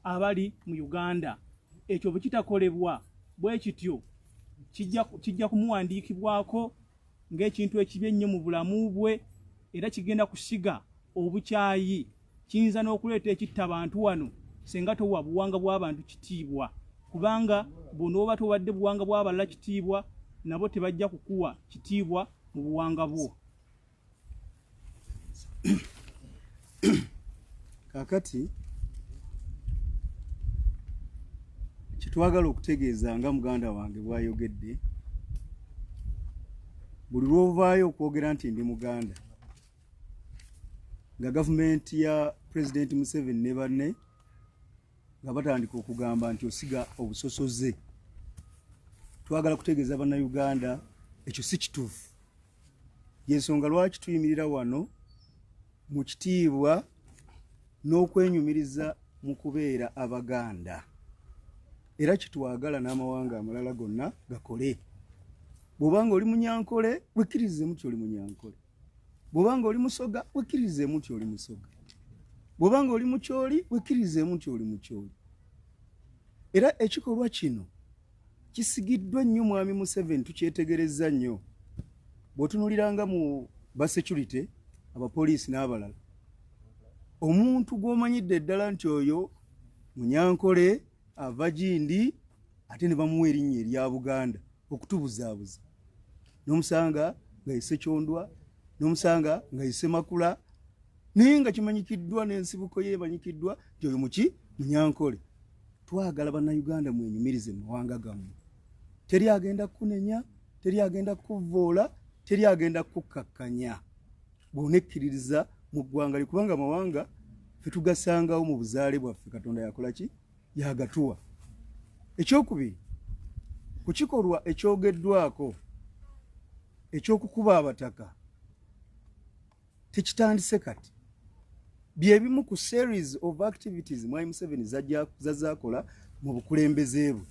abali mu Uganda. Ekyo bwe kitakolebwa bwe kityo kijja kumuwandiikibwako ng'ekintu ekibi ennyo mu bulamu bwe, era kigenda kusiga obukyayi, kiyinza n'okuleeta ekitta abantu wano senga towa buwanga bw'abantu kitiibwa, kubanga bw'onooba towadde buwanga bw'abalala kitiibwa, nabo tebajja kukuwa kitiibwa mu buwanga bwo. Kaakati kitwagala okutegeeza nga muganda wange bw'ayogedde, buli lw'ovaayo okwogera nti ndi Muganda, nga gavumenti ya Pulezidenti Museveni ne banne nga batandika okugamba nti osiga obusosoze, twagala kutegeeza bannayuganda ekyo si kituufu. Y'ensonga lwaki tuyimirira wano mu kitiibwa n'okwenyumiriza mu kubeera Abaganda era kitwagala n'amawanga amalala gonna gakole. Bw'obanga oli Munyankole wekkiririzemu nti oli Munyankole, bw'obanga oli Musoga wekkiririzemu nti oli Musoga, bw'obanga oli Mukyoli wekkiririzemu nti oli Mukyoli. Era ekikolwa kino kisigiddwa nnyo Mwami Museveni, tukyetegerezza nnyo. Bw'otunuliranga mu basecurity abapoliisi n'abalala, omuntu gw'omanyidde ddala nti oyo Munyankole ava Gindi ate ne bamuwa erinnya erya Buganda okutubuzaabuza, n'omusanga nga yise Kyondwa, n'omusanga nga yise Makula, naye nga kimanyikiddwa n'ensibuko ye emanyikiddwa nti oyo muki Munyankole. Twagala bannayuganda mwenyumirize mu mawanga gammwe. Teri agenda kunenya, teri agenda kuvoola, teri agenda kukkakkanya. Bw'onekkiririza mu ggwanga kubanga amawanga ffe tugasangawo mu buzaale bwaffe, Katonda yakola ki? Yagatuwa. Ekyokubiri, ku kikolwa ekyogeddwako ekyokukuba abataka tekitandise kati. Byebimu ku series of activities Mwami Museveni zazaakola mu bukulembeze bwe.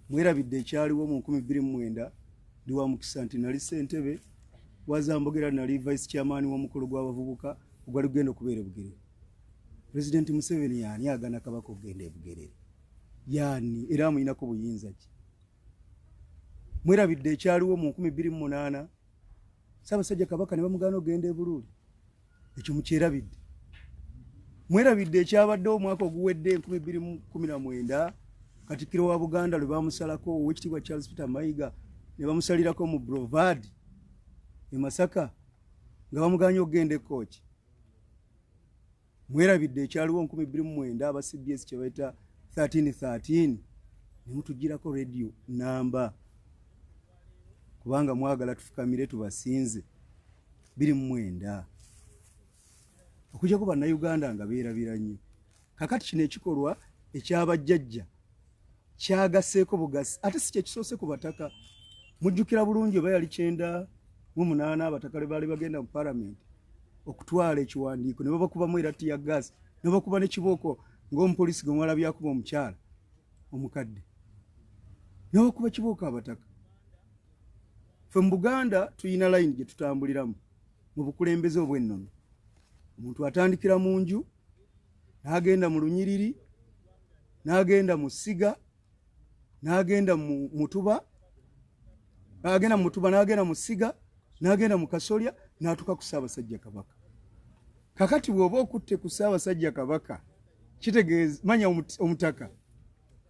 Mwerabidde ekyaliwo mu 2009 ndi wa mukisa nti nali ssentebe wazambogera, nali vice chairman w'omukolo gw'abavubuka ogwali gugenda okubeera Bugerere. President Museveni yaani agana Kabaka okugenda e Bugerere? Yaani era amuyinako buyinza ki? Mwerabidde ekyaliwo mu 2008 Ssaabasajja Kabaka ne bamugaana okugenda e Buluuli? Ekyo mukyerabidde. Mwerabidde ekyabaddewo omwaka oguwedde 2019 Katikkiro wa Buganda lwe bamusalako Oweekitiibwa Charles Peter Mayiga ne bamusalirako mu Brovard e Masaka nga bamugaanye okugenda e Kkooki. Mwerabidde ekyaliwo 2009 aba CBS kye bayita 1313 ne mutugirako radio namba kubanga mwagala tufukamire tubasinze 29. Okujjako bannayuganda nga beerabira nnyo. Kakati kino ekikolwa ekyabajjajja kyagaseeko bugasi ate si kye kisoose ku bataka. Mujjukira bulungi oba yali 98 abataka lwe baali bagenda mu palamenti okutwala ekiwandiiko ne babakubamu era tiya gaasi ne bakuba n'ekibooko ng'omupoliisi gwe mwalabye akuba omukyala omukadde ne bakuba ekibooko abataka. Ffe mu Buganda tuyina layini gye tutambuliramu mu bukulembeze obw'ennono. Omuntu atandikira mu nju n'agenda mu lunyiriri n'agenda mu ssiga n'agenda mu mutuba n'agenda mu ssiga n'agenda mu kasolya n'atuuka ku Ssaabasajja Kabaka. Kakati bw'oba okutte ku Ssaabasajja Kabaka kitegeeza manya omutaka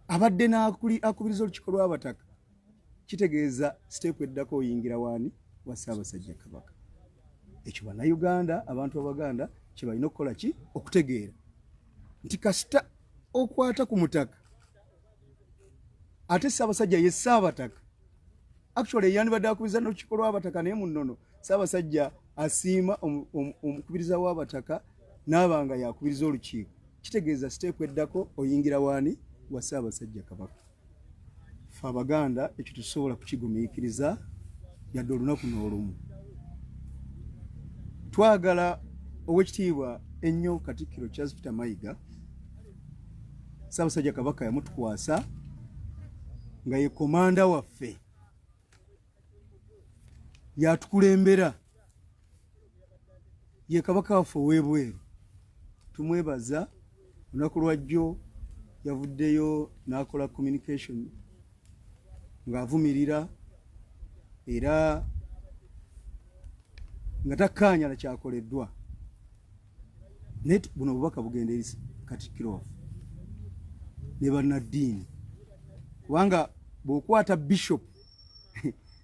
abadde n'akubiriza olukiiko lw'abataka, kitegeeza siteepu eddako oyingira waani wa Ssaabasajja Kabaka. Ekyo bannayuganda, abantu Abaganda kye balina okukola ki? Okutegeera nti kasita okwata ku mutaka ate Ssaabasajja ye Ssaabataka. Actually yandibadde akubiriza n'olukiiko lw'abataka naye mu nnono Ssaabasajja asiima omukubiriza w'abataka n'abanga yakubiriza olukiiko. Kitegeeza siteepu eddako oyingira waani wa Ssaabasajja Kabaka. Ffe Abaganda ekyo tusobola kukigumiikiriza yadde olunaku n'olumu. Twagala Oweekitiibwa ennyo Katikkiro Charles Peter Mayiga, Ssaabasajja Kabaka yamutukwasa nga ye komanda waffe, yatukulembera, ye Kabaka waffe ow'ebweru. Tumwebaza. Olunaku lwajjo yavuddeyo n'akola communication ng'avumirira era nga takkaanya na kyakoleddwa. Naye buno obubaka bugenda eri Katikkiro waffe ne bannaddiini, kubanga bw'okwata bishop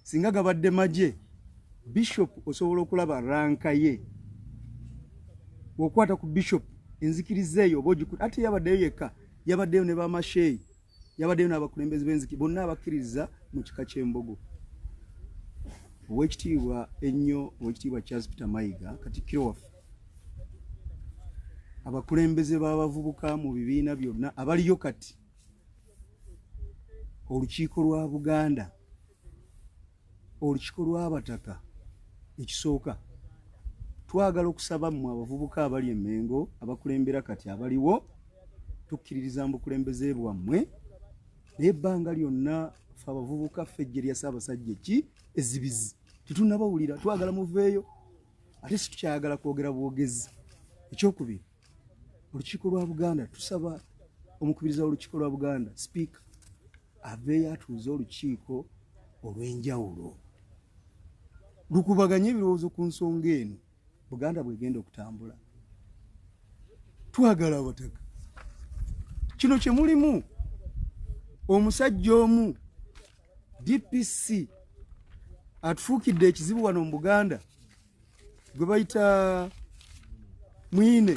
singa gabadde magye, bishop osobola okulaba ranka ye. Bw'okwata ku bishop enzikiriza eyo oba ogikuta, ate yabaddeyo yekka, yabaddeyo ne bamasheeyi, yabaddeyo n'abakulembeze b'enzikiriza, bonna abakkiriza mu kika ky'Embogo. Oweekitiibwa ennyo Oweekitiibwa Charles Peter Mayiga Katikkiro waffe, abakulembeze b'abavubuka mu bibiina byonna abaliyo kati, olukiiko lwa Buganda, olukiiko lw'abataka ekisooka, twagala okusaba mmwe abavubuka abali emengo abakulembera kati abaliwo tukkiririza mbukulembeze bwammwe n'ebbanga lyonna fe abavubuka ffejje lya Ssaabasajja ezibizi tetunnabawulira twagala muveeyo ate situkyayagala kwogera bwogezi. Ekyokubiri, olukiiko lwa Buganda tusaba omukubiriza w'olukiiko lwa Buganda sipiika aveeyo atuuze olukiiko olw'enjawulo lukubaganye ebirowoozo ku nsonga eno Buganda bwegenda okutambula. Twagala abataka kino kye mulimu omusajja omu DPC atufuukidde ekizibu wano mu Buganda gwe bayita Mwine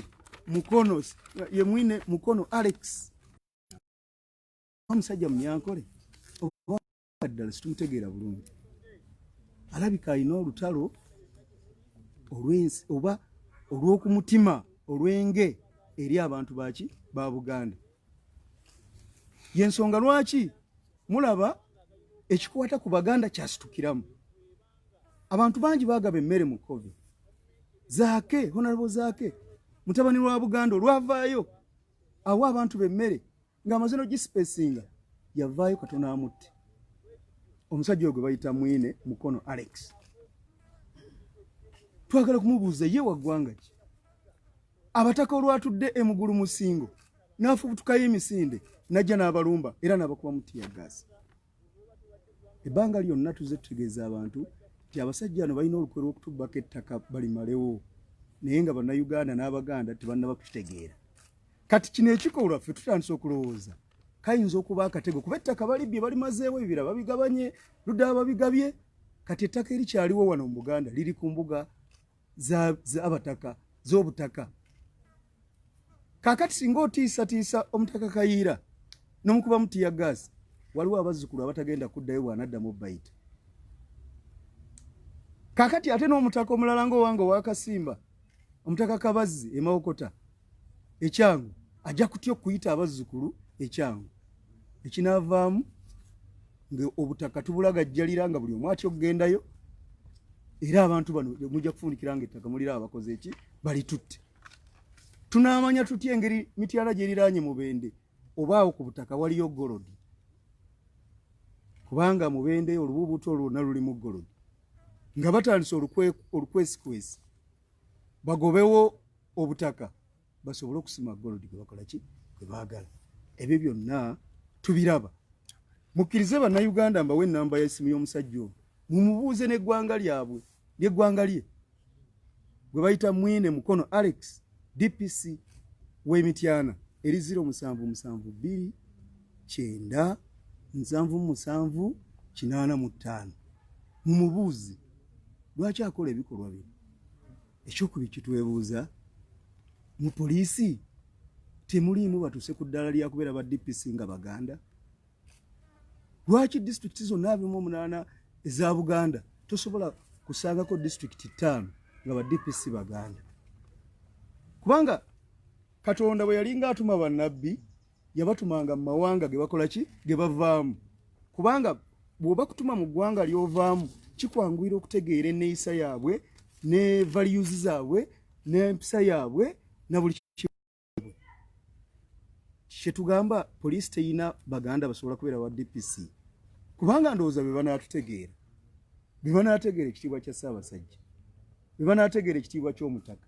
Mukono Alex. Omusajja munyankole ddala situmutegeera bulungi, alabika alina olutalo olw'ensi oba olw'okumutima olw'enge eri abantu ba Buganda. Yensonga lwaki mulaba ekikwata ku Baganda kyasitukiramu. Abantu bangi baagaba emmere mu COVID. Zaake, Honorable Zaake, mutabani lwa Buganda olwavaayo awa abantu b'emmere ng'amaze n'ogisipesinga yavaayo Katonda amutte. Omusajja ogwe bayita Mwine Mukono Alex. Twagala kumubuuza ye wa ggwanga ki? Abataka olwatudde emugulu musingo n'afubutukayo emisinde najja n'abalumba era n'abakuba mu tiyaggaasi. Ebbanga lyonna tuze tutegeeza abantu nti abasajja bano balina olukwe lw'okutubbako ettaka balimalewo naye nga bannayuganda n'Abaganda tebannaba kutegeera. Kati kino ekikolwa ffe tutandise okulowooza kayinza okuba akatego kuba ettaka balibbye balimazeewo ebibira babigabanye ludda babigabye kati ettaka erikyaliwo wano mu Buganda liri ku mbuga z'abataka z'obutaka. Kaakati singa otiisatiisa Omutaka Kayiira n'omukuba mu tiyaggaasi waliwo abazzukulu abatagenda kuddayo bw'anaddamu bayita. Kaakati ate n'omutaka omulala ng'owange ow'Akasimba Omutaka Kabazzi Mawokota ekyangu ajja kutya okuyita abazzukulu ekyangu ekinaavaamu nga obutaka tubulagajjalira nga buli omu atya okugendayo era abantu bano mujja kufunikira nga ettaka mulira abakoze eki balitutte. Tunaamanya tutya engeri mityala gyeriraanye Mubende obaawo ku butaka waliyo golodi kubanga Mubende olubuubuuto olwonna lulimu golodi nga batandise olukwesikwesi bagobewo obutaka basobole okusima golodi gwe bakola ki gwe baagala. Ebyo byonna tubiraba. Mukkirize bannayuganda mbawe ennamba y'essimu y'omusajja oyo mumubuuze n'eggwanga lyabwe ly'eggwanga lye gwe bayita Mwine Mukono Alex DPC w'Emityana eri 0772 9 77 85. Mumubuuze lwaki akola ebikolwa bino. Ekyokubiri kitwebuuza mu poliisi temuliimu batuuse ku ddala lya kubeera ba DPC nga Baganda. Lwaki disitulikiti zonna 28 eza Buganda tosobola kusangako disitulikiti 5 nga ba DPC Baganda? Kubanga Katonda bwe yalinga atuma bannabbi yabatumanga mu mawanga ge bakola ki ge bavaamu. Kubanga bw'oba kutuma mu ggwanga ly'ovaamu kikwanguyira okutegeera enneeyisa yaabwe ne values zaabwe n'empisa yaabwe na buli kimu. Kye tugamba poliisi teyina Baganda basobola kubeera wa DPC kubanga ndowooza be banaatutegeera be banaategeera ekitiibwa kya Ssaabasajja be banaategeera ekitiibwa ky'Omutaka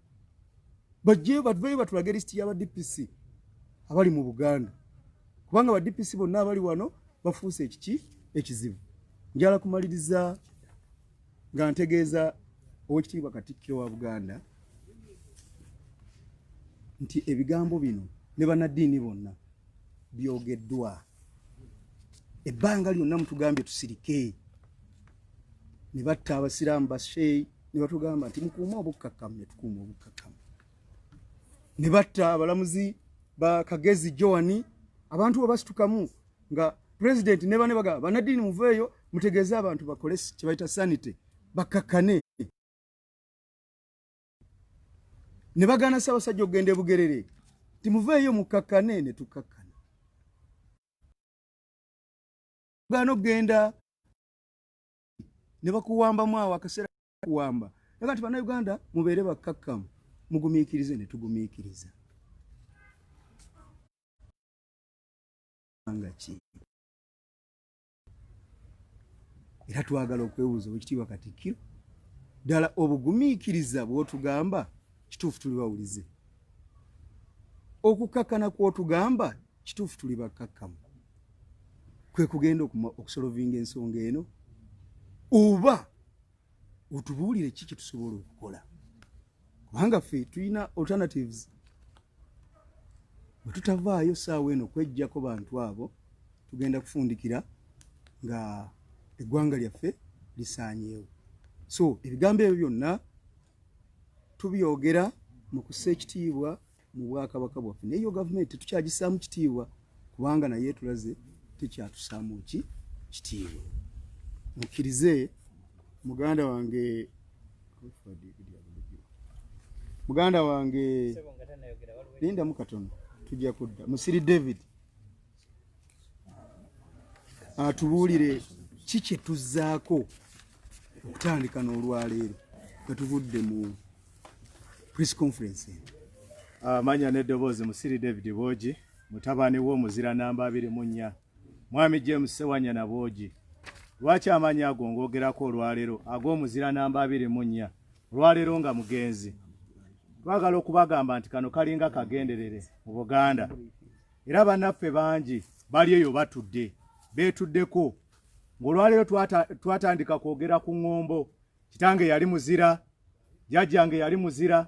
bajje batuveeyo batulage lisiti y'aba DPC abali mu Buganda kubanga ba DPC bonna abali wano bafuuse ekizibu. Njala kumaliriza nga ntegeeza Oweekitiibwa Katikkiro wa Buganda nti ebigambo bino ne bannaddiini bonna byogeddwa. Ebbanga lyonna mutugambye tusirike ne batta abasiraamu basheeyi ne batugamba nti mukuume obukkakkamu ne tukuuma obukkakkamu. Ne batta abalamuzi ba Kagezi Joani abantu bwe basitukamu nga President ne bane bagamba bannaddiini muveeyo mutegeeze abantu bakole kye bayita sanite bakkakkane. Ne bagaana Ssaabasajja okugenda e Bugerere nti muveeyo mukkakkane ne tukkakkana. Gaana okugenda ne bakuwambamu awo akaseera kuwamba Kati bannayuganda mubeere bakkakkamu mugumiikirize ne tugumiikiriza. Era twagala okwebuuza Oweekitiibwa Katikkiro, ddala obugumiikiriza bw'otugamba kituufu tuli bawulize? Okukkakkana kw'otugamba kituufu tuli bakkakkamu? Kwe kugenda okusolovinga ensonga eno? Oba otubuulire ki kye tusobola okukola? Kubanga ffe tulina alternatives. Bwe tutavaayo ssaawa eno kweggyako bantu abo, tugenda kufundikira nga eggwanga lyaffe lisaanyeewo. So ebigambo ebyo byonna tubyogera mu kussa ekitiibwa mu Bwakabaka bwaffe. Naye yo gavumenti tetukyagisaamu kitiibwa kubanga naye tulaze tekyatusaamu kitiibwa. Mukkirize muganda wange lindamu katono tujja kudda Musiri David atubuulire ki kye tuzzaako okutandika n'olwaleero nga tuvudde mu press conference. Amanya n'eddoboozi Musiri David Bwogi, mutabani w'omuzira namba 24 Mwami James Ssewanyana Bwogi. Lwaki amanya ago ng'ogerako olwaleero ag'omuzira namba 24 olwaleero nga mugenzi? Twagala okubagamba nti kano kalinga kagenderere mu Buganda, era bannaffe bangi bali eyo batudde beetuddeko. Ng'olwaleero twatandika kwogera ku ŋŋombo, kitange yali muzira, jjajjange yali muzira.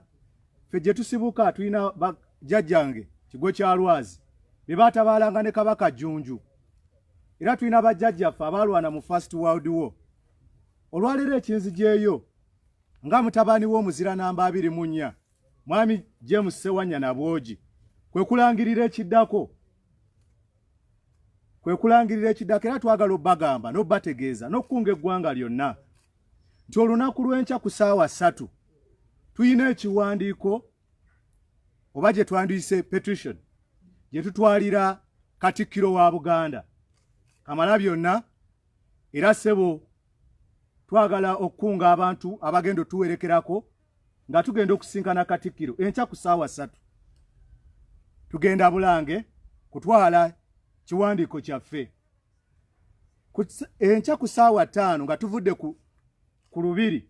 Ffe gye tusibuka tulina jjajjange Kigo kya Lwazi be baatabaalanga ne Kabaka Jjunju, era tulina bajjajjaffe abaalwana mu First World War. Olwaleero ekinzijeeyo nga mutabani w'omuzira namba 24 Mwami James Ssewanyana Bwogi kwe kulangirira ekiddako, era twagala obbagamba n'obbategeeza n'okkunga eggwanga lyonna nti olunaku lw'enkya ku ssaawa 3 tuyina ekiwandiiko oba gye twandiyise petition gye tutwalira Katikkiro wa Buganda. Kamalabyonna era ssebo twagala okkunga abantu abagenda otuwerekerako nga tugenda okusinkana Katikkiro enkya ku ssaawa 3. Tugenda Bulange kutwala kiwandiiko kyaffe. Enkya ku ssaawa 5 nga tuvudde ku Lubiri,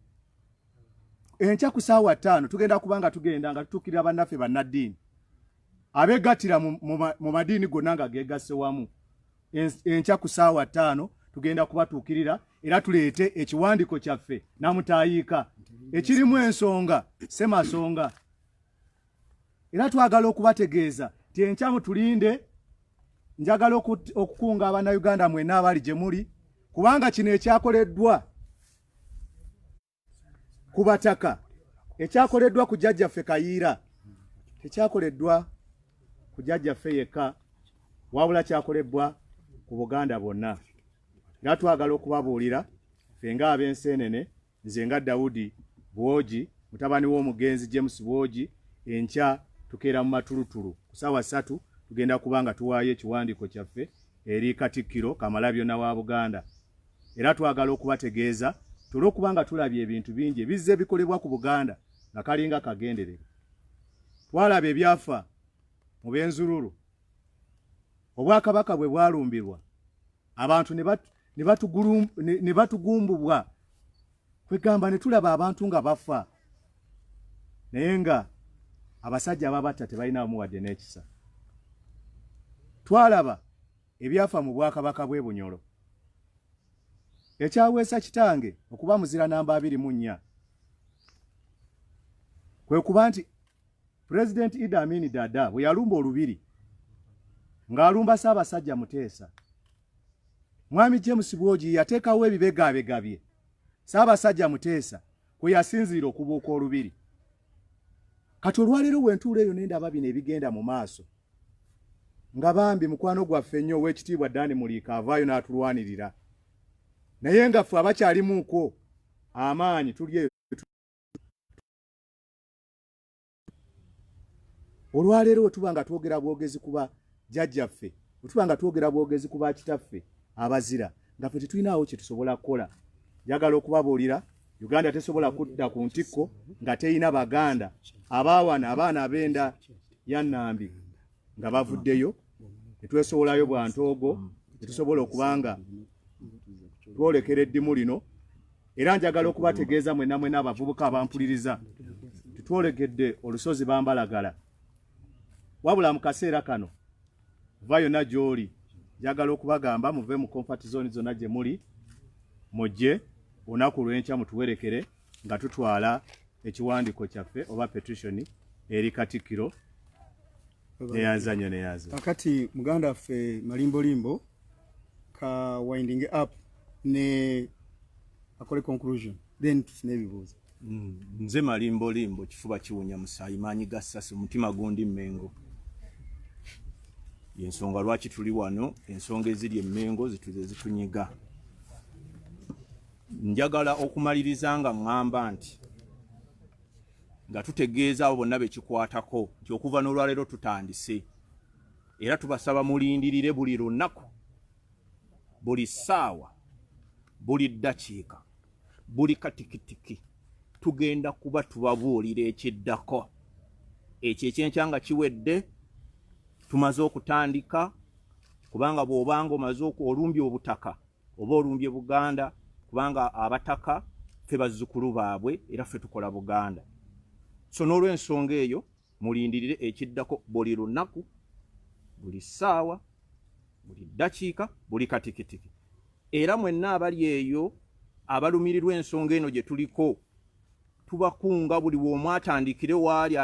enkya ku ssaawa 5 tugenda kubanga tugenda nga tutuukirira bannaffe bannaddiini abeegattira mu madiini gonna nga geegasse wamu. Enkya ku ssaawa 5 tugenda kubatuukirira era tuleete ekiwandiiko kyaffe namutaayiika ekirimu ensonga semasonga. Era twagala okubategeeza nti enkya mutulinde. Njagala okukunga Abannayuganda mwenna abali gye muli, kubanga kino ekyakoleddwa ku bataka, ekyakoleddwa ku jjajjaffe Kayiira, tekyakoleddwa ku jjajjaffe yekka, wabula kyakolebbwa ku Buganda bonna. Era twagala okubabuulira ffe nga ab'Enseenene, nze nga Daudi Bwogi mutabani w'omugenzi James Bwogi, enkya tukeera mu matulutulu ku ssaawa 3 tugenda kubanga tuwaayo ekiwandiiko kyaffe eri Katikkiro Kamalabyonna wa Buganda. Era twagala okubategeeza olw'okubanga tulabye ebintu bingi ebizze bikolebwa ku Buganda nga kalinga kagenderere. Twalaba ebyafa mu b'enzululu, Obwakabaka bwe bwalumbirwa, abantu ne batugumbubwa, kwegamba ne tulaba abantu nga bafa, naye nga abasajja ababatta tebalina bamuwadde n'ekisa. Twalaba ebyafa mu Bwakabaka bw'e Bunyoro, ekyaweesa kitange okuba muzira namba 24 kwe kuba nti President Idi Amin Dada bwe yalumba olubiri ng'alumba Ssaabasajja Muteesa, Mwami James Bwogi yateekawo ebibegaabega bye. Ssaabasajja Muteesa kwe yasinziira okubuuka olubiri. Kati olwaleero wentuula eyo n'endaba bino ebigenda mu maaso, nga bambi mukwano gwaffe nnyo Oweekitiibwa Dani Muliika avaayo n'atulwanirira, naye nga ffe abakyalimuuko amaanyi tuli eyo. Olwaleero we tuba nga twogera bwogezi kuba jjajjaffe, we tuba nga twogera bwogezi kuba kitaffe abazira, nga ffe tetulinaawo kye tusobola kukola. Njagala okubabuulira Uganda tesobola kudda ku ntikko nga teyina baganda abaawana abaana ab'enda ya Nambi nga bavuddeyo netwesowolayo Bwantoogo netusobola okubanga twolekera eddimu lino era njagala okubategeeza mwenna abavubuka abampuliriza tetwolekedde olusozi Bambalagala wabula mu kaseera kano va yonna gy'oli njagala okubagamba muve mu comfort zone zonna gye muli mujje olunaku lw'enkya mutuwerekere nga tutwala ekiwandiiko kyaffe oba petition eri Katikkiro neyanza. Kakati muganda waffe Malimbolimbo ka winding up ne akole conclusion then tufune ebibuuzo. Nze Malimbolimbo kifuba kiwunya musaayi maanyi ga ssasi mutima gundi Mmengo. Yensonga lwaki tuli wano, ensonga eziri Mmengo zitunyiga. Njagala okumaliriza nga ngamba nti nga tutegeeza abo bonna bekikwatako nti okuva n'olwaleero tutandise era tubasaba mulindirire buli lunaku buli ssaawa buli ddakiika buli katikitiki tugenda kuba tubabuulira ekiddako ekyo ekyenkya nga kiwedde tumaze okutandika kubanga bw'obanga omaze olumbye obutaka oba olumbye Buganda kubanga abataka ffe bazzukulu baabwe era ffe tukola Buganda. So n'olw'ensonga eyo mulindirire ekiddako buli lunaku buli ssaawa buli ddakiika buli katikitiki era mwenna abali eyo abalumirirwa ensonga eno gye tuliko tubakunga buli w'omu atandikire waali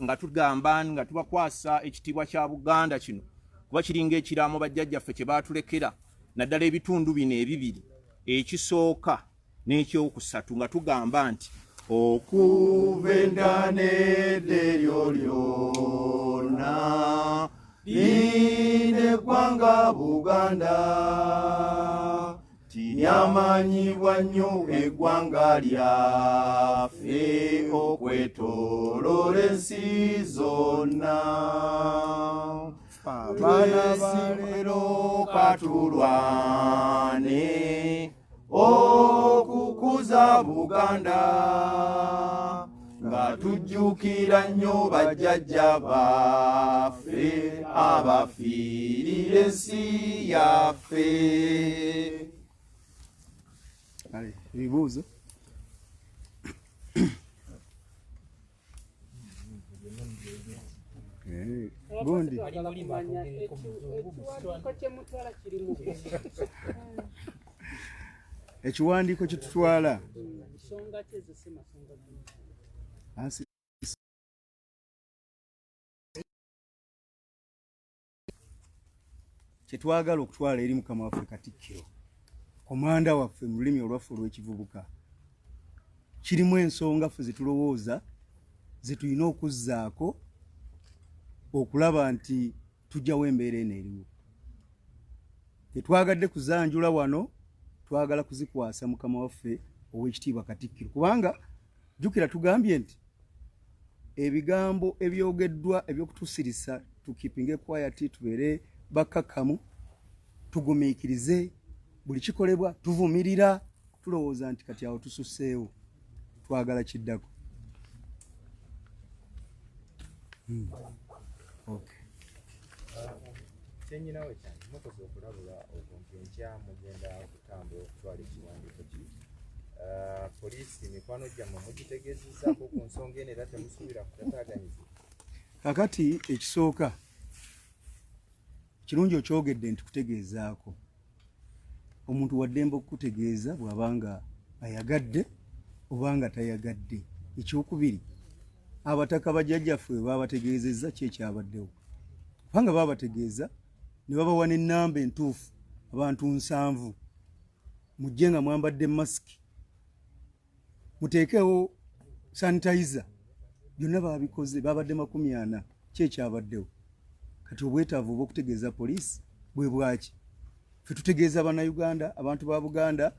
nga tugamba nga tubakwasa ekitiibwa kya Buganda kino kuba kiringa ekiraamo bajjajjaffe kye baatulekera naddala ebitundu bino ebibiri ekisooka n'ekyokusatu nga tugamba nti okuva endane eryo lyonna lineggwanga Buganda tiryamanyibwa nnyo eggwanga lyaffe okwetooloola ensi zonna. Abaana balero katulwane okukuza Buganda nga tujjukira nnyo bajjajja baffe abafiirira ensi yaffe. Ebibuuzo? Gundi ekiwandiiko kye tutwala kye twagala okutwala eri Mukama waffe Katikkiro komanda waffe mu lulimi olwaffe olw'ekivubuka kirimu ensonga ffe zetulowooza zetulina okuzzaako okulaba nti tujjawo embeera eno eriwo. Tetwagadde kuzanjula wano, twagala kuzikwasa Mukama waffe ow'ekitiibwa Katikkiro kubanga jjukira tugambye nti ebigambo ebyogeddwa ebyokutusirisa tukipinge quiet tubeere bakkakkamu tugumiikirize buli kikolebwa tuvumirira tulowooza nti kati awo tususseewo twagala kiddako. Okay. Kyenyinawe cyane mukoze okulabula okuntu enkya mugenda kutambula okutwala ekiwandiiko kino. Poliisi mikwano gyammwe mugitegeezezzaako ku nsonga eno era temusuubira kutataaganyiza. Kakati ekisooka kirungi okyogedde nti kutegeezaako omuntu waddembe okukutegeeza bw'abanga ayagadde obanga tayagadde. Ekyokubiri abataka bajjajjaffe baabategeezezza ki ekyabaddewo kubanga baabategeeza ne babawa n'ennamba entuufu abantu 7 mujje nga mwambadde masiki muteekewo sanitizer byonna baabikoze baabadde 40 ki ekyabaddewo. Kati obwetaavu obw'okutegeeza poliisi bwe bwaki ffe tutegeeza bannayuganda abantu ba Buganda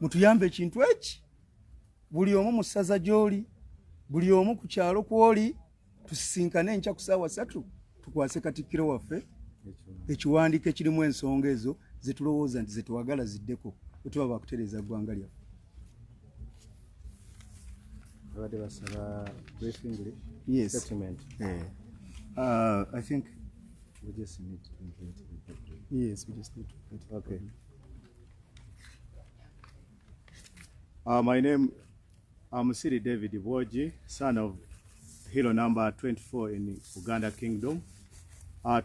mutuyambe ekintu eki buli omu mu ssaza gy'oli buli omu ku kyalo kw'oli tusisinkane enkya ku ssaawa 3 tukwase Katikkiro waffe ekiwandiiko ekirimu ensonga ezo zetulowooza nti zetwagala ziddeko bwe tuba bakutereeza ggwanga lyaffe. abadde basaba brief English Yes. statement. I think we just need to invite the public. Yes, we just need to invite the Okay. public. My name, I'm Siri David Boji, son of hero number 24 in Uganda Kingdom.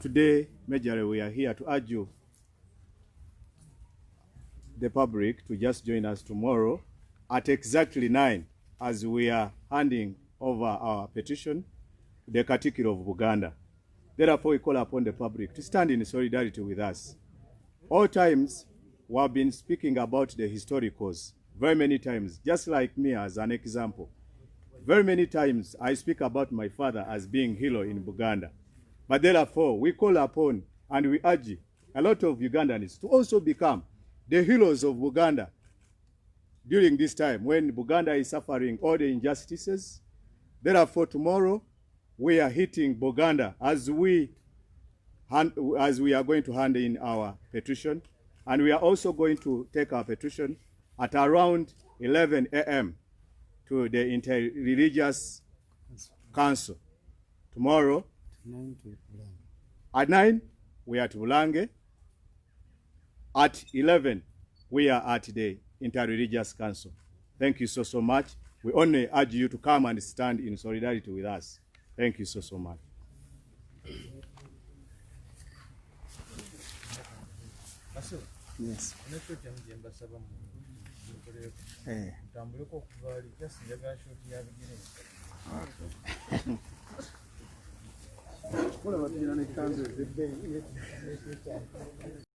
Today, majorly we are here to urge you, the public, to just join us tomorrow at exactly 9 as we are handing over our petition to the Katikkiro of Buganda. Therefore, we call upon the public to stand in solidarity with us. All times, we have been speaking about the historicals very many times, just like me as an example. Very many times, I speak about my father as being hero in Buganda. But therefore, we call upon and we urge a lot of Ugandans to also become the heroes of Buganda during this time when Buganda is suffering all the injustices. Therefore, tomorrow, we are hitting Buganda as we are going to hand in our petition. And we are also going to take our petition at around 11 a.m. to the Interreligious Council. Tomorrow, 9 to 11. at 9, we are at Bulange. At 11, we are at the Interreligious Council. Thank you so much. We only urge you to come and stand in solidarity with us. Thank you so much. Yes. Mutambuleko okuva ali just njagala shoti ya bigere. Kulaba tujina ne kanzu ez'ebbeeyi.